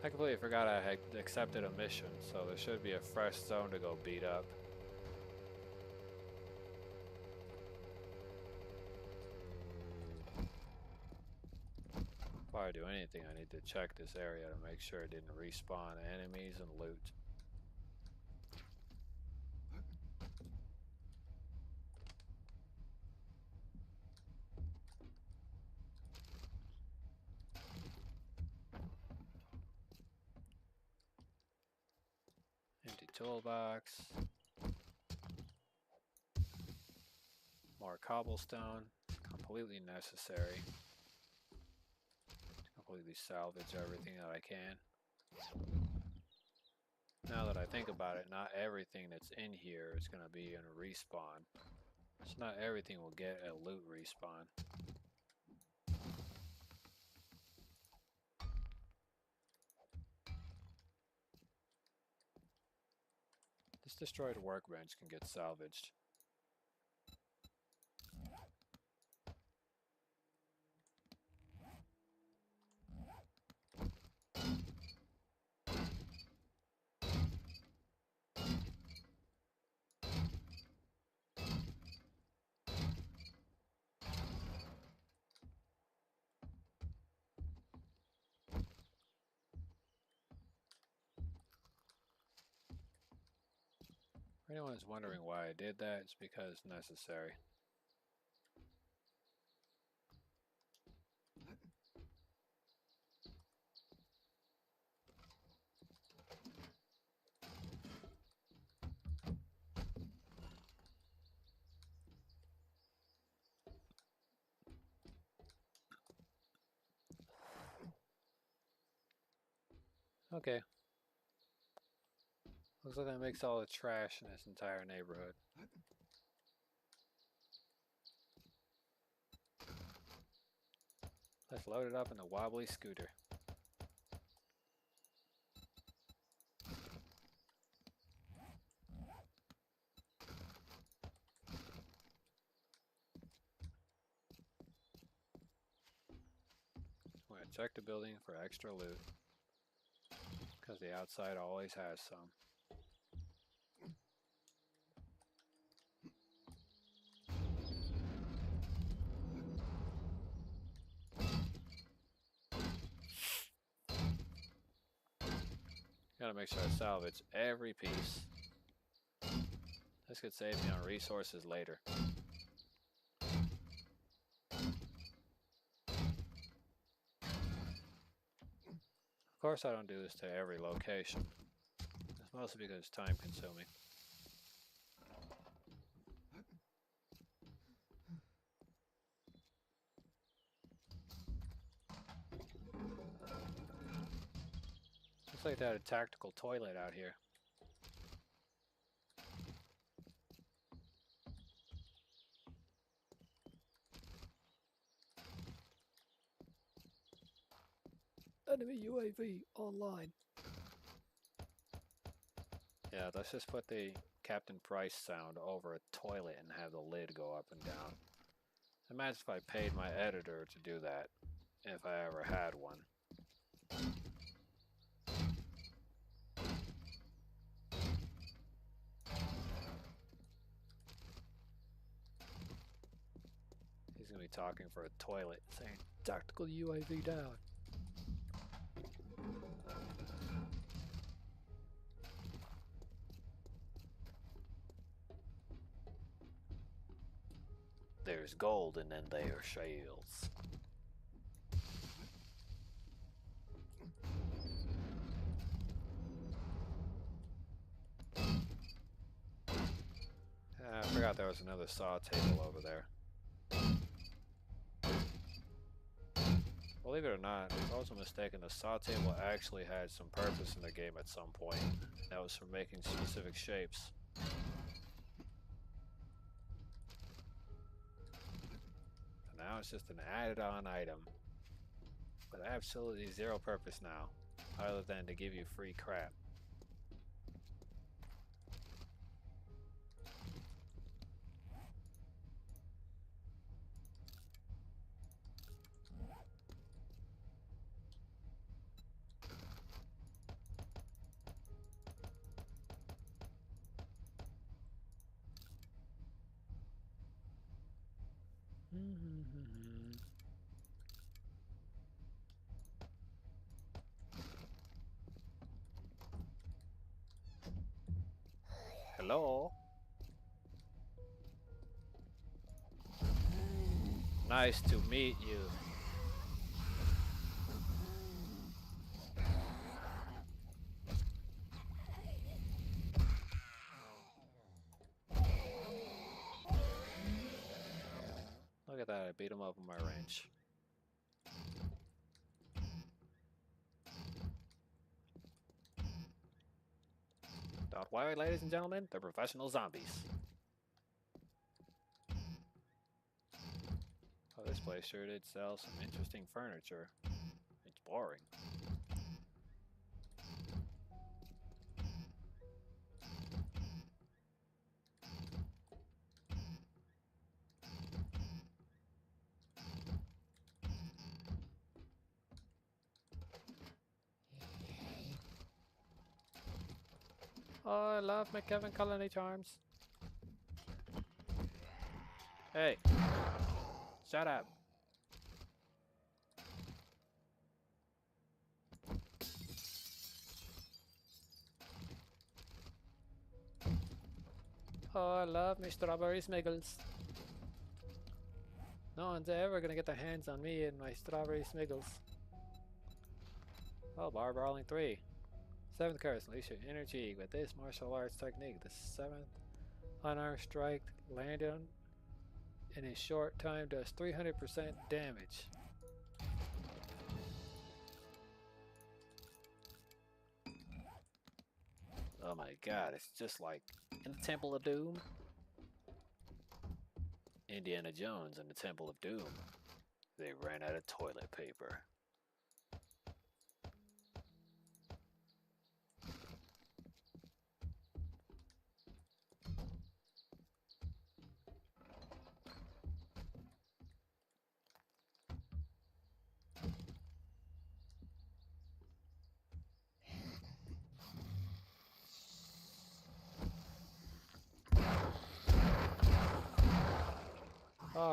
I completely forgot I had accepted a mission, so there should be a fresh zone to go beat up. Before I do anything, I need to check this area to make sure it didn't respawn enemies and loot. Empty toolbox. More cobblestone. Completely necessary. Completely salvage everything that I can. Now that I think about it, not everything that's in here is going to be in a respawn. So not everything will get a loot respawn. This destroyed workbench can get salvaged. For anyone who's wondering why I did that, it's because it's necessary. Okay. Looks like that makes all the trash in this entire neighborhood. Let's load it up in the wobbly scooter. Check the building for extra loot, because the outside always has some. Gotta make sure I salvage every piece. This could save me on resources later. Of course I don't do this to every location. It's mostly because it's time consuming. Looks like they had a tactical toilet out here. Enemy UAV online. Yeah, let's just put the Captain Price sound over a toilet and have the lid go up and down. Imagine if I paid my editor to do that, if I ever had one. He's gonna be talking for a toilet, saying, Tactical UAV down. "There's gold and then there are shales." I forgot there was another saw table over there. Believe it or not, I was mistaken. The saw table actually had some purpose in the game at some point. That was for making specific shapes. And now it's just an added-on item. With absolutely zero purpose now, other than to give you free crap. Hello? Nice to meet you. Look at that, I beat him up with my wrench. Don't worry, ladies and gentlemen, they're professional zombies. Oh, this place sure did sell some interesting furniture. It's boring. Oh, I love my Kevin Colony charms. Hey, shut up. Oh, I love my strawberry smiggles. No one's ever gonna get their hands on me and my strawberry smiggles. Oh, bar brawling 3. 7th curse, unleash your energy with this martial arts technique. The 7th unarmed strike landed in a short time does 300% damage. Oh my god, it's just like in the Temple of Doom. Indiana Jones in the Temple of Doom. They ran out of toilet paper.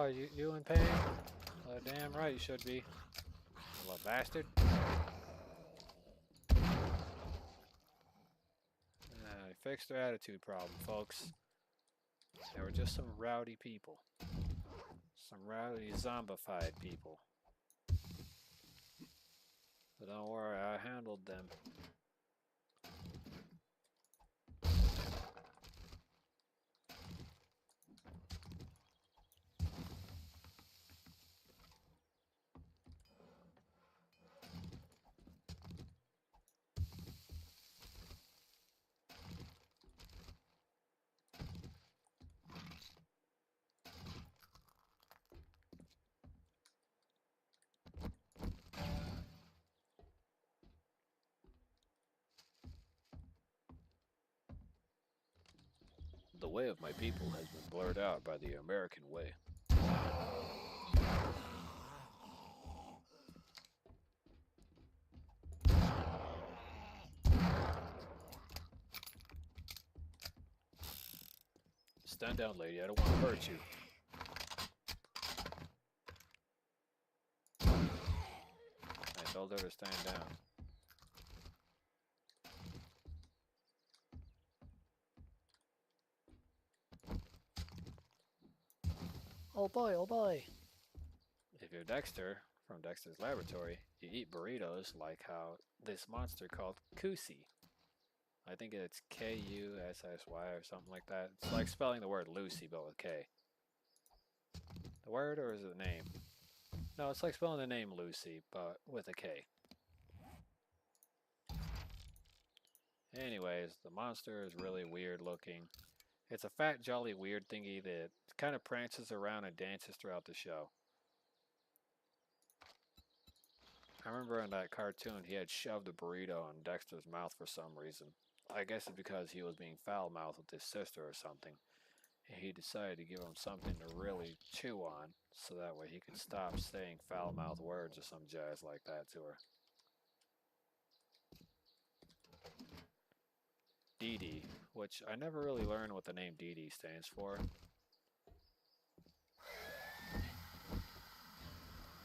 you in pain? Damn right you should be. You little bastard. Fixed their attitude problem, folks. They were just some rowdy people. Some rowdy zombified people. But don't worry, I handled them. The way of my people has been blurred out by the American way. Stand down, lady. I don't want to hurt you. I told her to stand down. Oh boy, oh boy. If you're Dexter, from Dexter's Laboratory, you eat burritos like how this monster called Kusi. I think it's K-U-S-S-Y or something like that. It's like spelling the word Lucy, but with K. The word, or is it the name? No, it's like spelling the name Lucy, but with a K. Anyways, the monster is really weird looking. It's a fat, jolly, weird thingy that kind of prances around and dances throughout the show. I remember in that cartoon he had shoved a burrito in Dexter's mouth for some reason. I guess it's because he was being foul-mouthed with his sister or something. And he decided to give him something to really chew on, so that way he could stop saying foul-mouthed words or some jazz like that to her. Dee Dee, which I never really learned what the name Dee Dee stands for.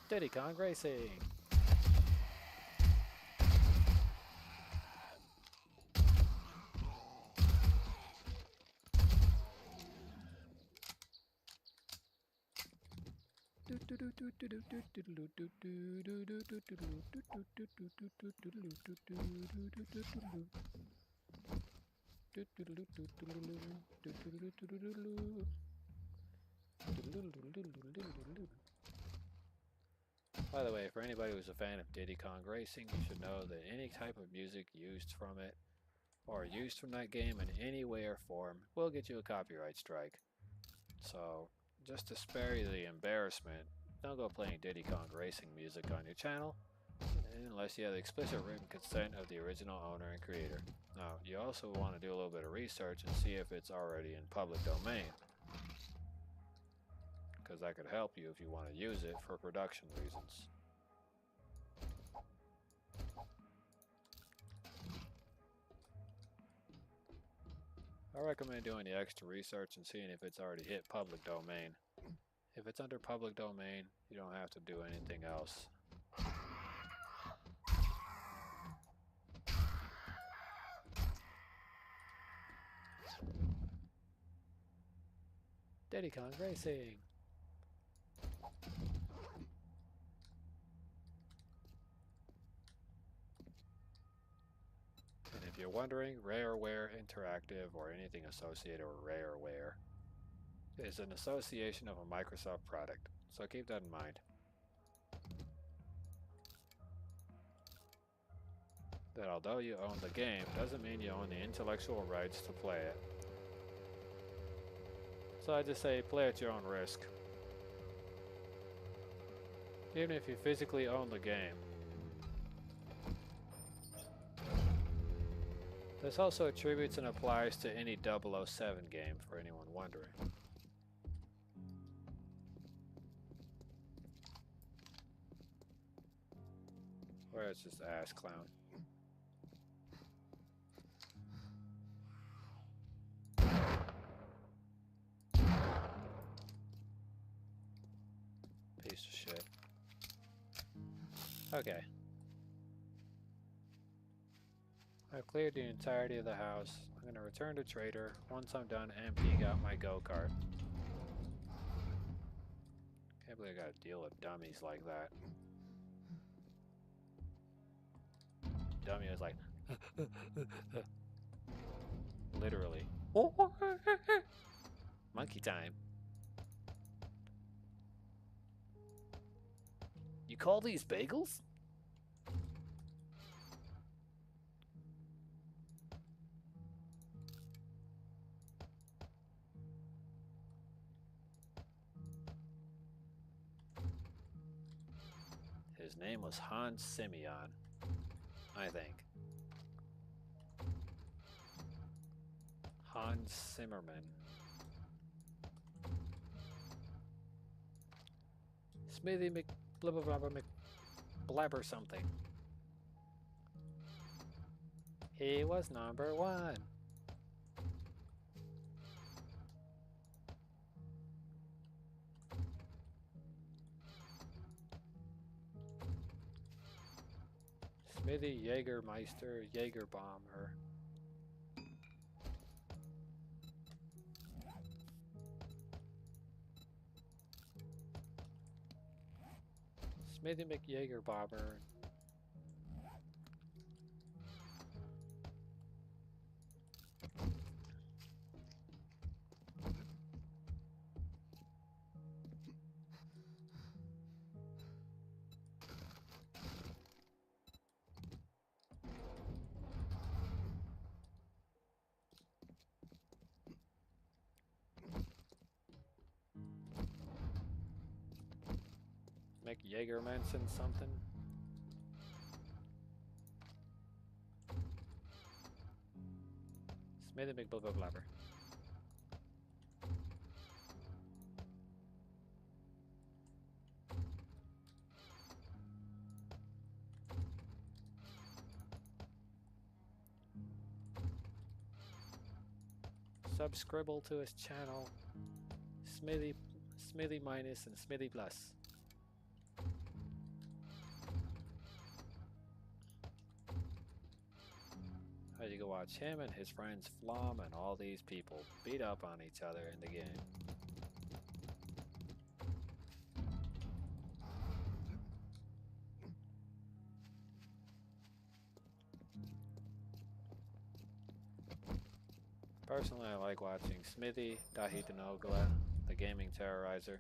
Diddy Kong Racing! By the way, for anybody who's a fan of Diddy Kong Racing, you should know that any type of music used from it, or used from that game in any way or form, will get you a copyright strike. So, just to spare you the embarrassment, don't go playing Diddy Kong Racing music on your channel, unless you have the explicit written consent of the original owner and creator. Now, you also want to do a little bit of research and see if it's already in public domain, because that could help you if you want to use it for production reasons. I recommend doing the extra research and seeing if it's already hit public domain. If it's under public domain, you don't have to do anything else. Diddy Kong Racing! And if you're wondering, Rareware Interactive, or anything associated with Rareware, is an association of a Microsoft product, so keep that in mind. That although you own the game, doesn't mean you own the intellectual rights to play it. So I just say, play at your own risk. Even if you physically own the game. This also attributes and applies to any 007 game, for anyone wondering. Or it's just ass clown. piece of shit. Okay. I've cleared the entirety of the house. I'm gonna return to Trader once I'm done emptying out my go-kart. Can't believe I gotta deal with dummies like that. Dummy was like, literally. Monkey time. You call these bagels? His name was Hans Simeon, I think. Hans Zimmerman. Smithy Mc blah blah blah blah Mc blabber something. He was number one. Smithy Jägermeister Jägerbomber. Smithy McJagerbomber. McJagermanson something. Smithy McBlubblabblabber. Subscribe to his channel. Smithy minus and Smithy plus. You can watch him and his friends Flom and all these people beat up on each other in the game. Personally, I like watching Smithy, Dahitanogla, the gaming terrorizer.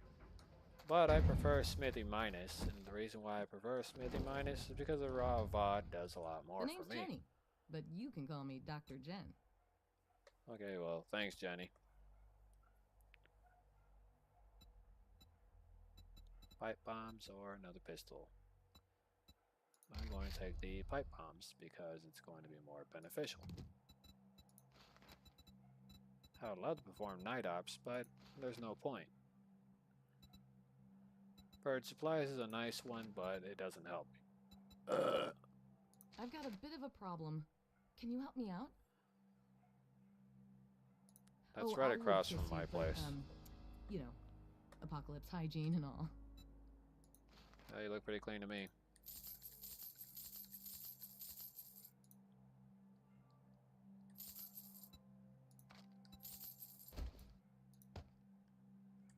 But I prefer Smithy minus, and the reason why I prefer Smithy minus is because the raw VOD does a lot more The for name's me. Jenny, but you can call me Dr. Jen. Okay, well, thanks, Jenny. Pipe bombs or another pistol. I'm going to take the pipe bombs because it's going to be more beneficial. I would love to perform night ops, but there's no point. Bird supplies is a nice one, but it doesn't help me. I've got a bit of a problem. Can you help me out? That's right I across live from my pissy, but, place. you know, apocalypse hygiene and all. Oh, you look pretty clean to me.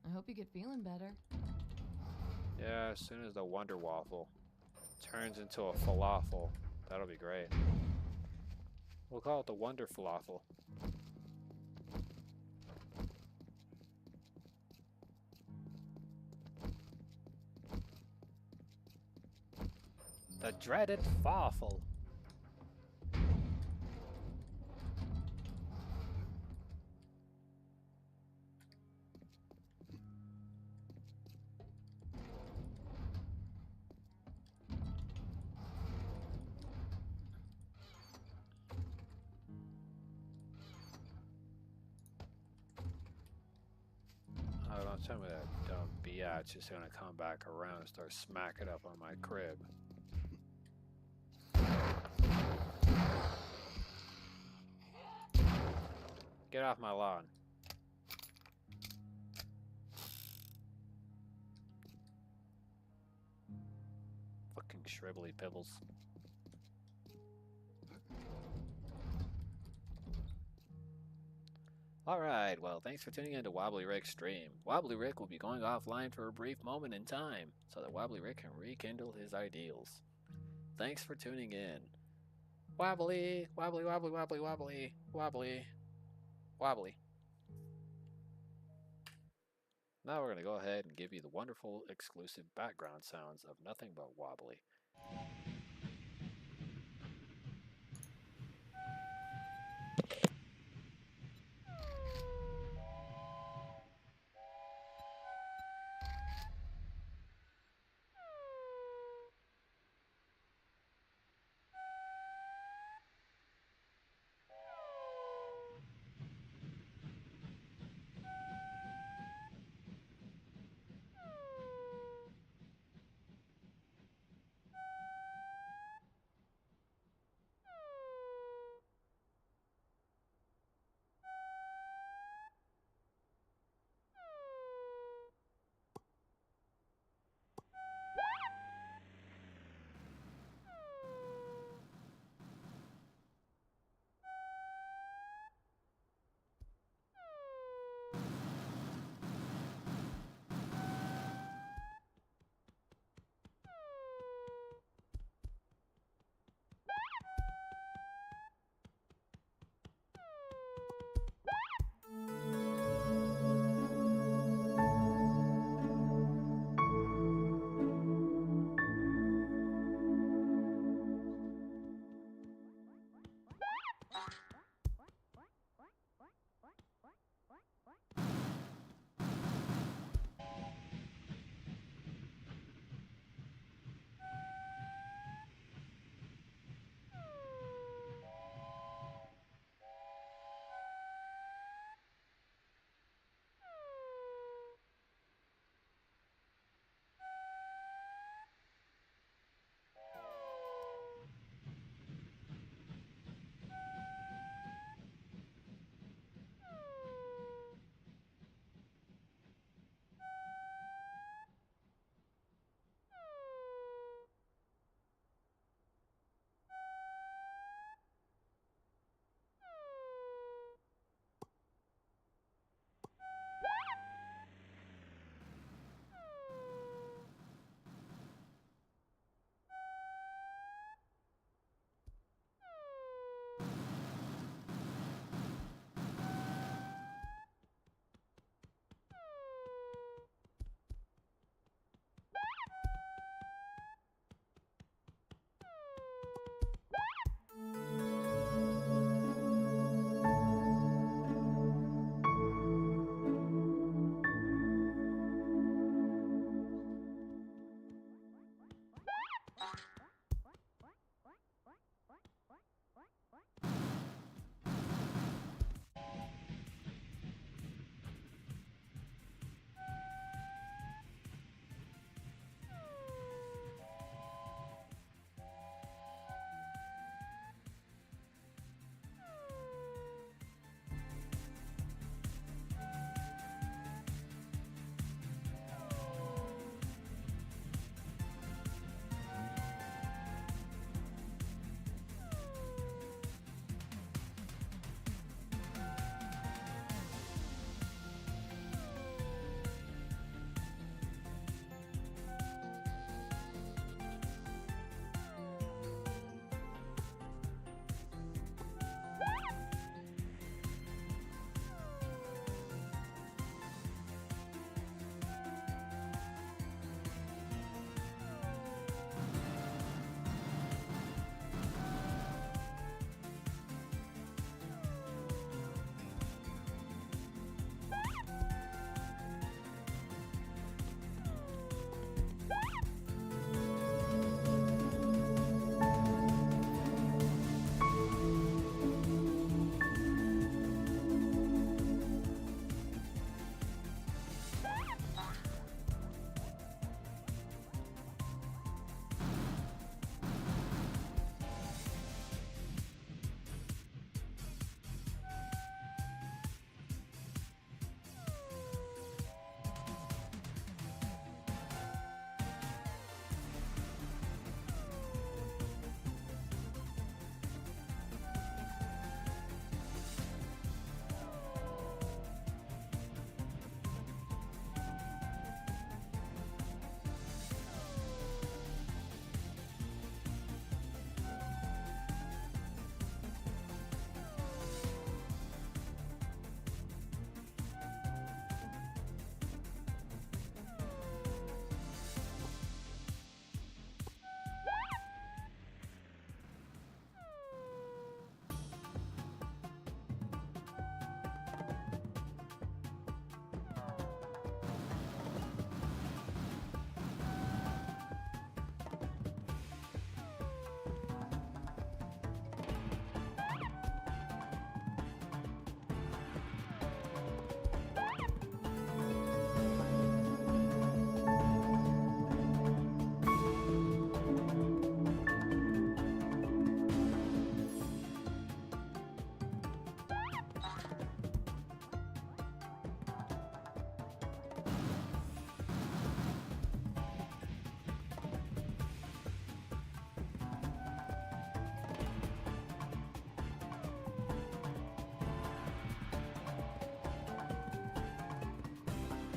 I hope you get feeling better. Yeah, as soon as the Wonder Waffle turns into a falafel, that'll be great. We'll call it the Wonder Falafel. The dreaded falafel. Oh, don't tell me that dumb biatch is gonna come back around and start smacking up on my crib. Get off my lawn. shribbly pibbles. Alright, well, thanks for tuning in to Wobbly Rick's stream. Wobbly Rick will be going offline for a brief moment in time, so that Wobbly Rick can rekindle his ideals. Thanks for tuning in. Wobbly, wobbly, wobbly, wobbly, wobbly, wobbly, wobbly. Now we're going to go ahead and give you the wonderful exclusive background sounds of nothing but Wobbly.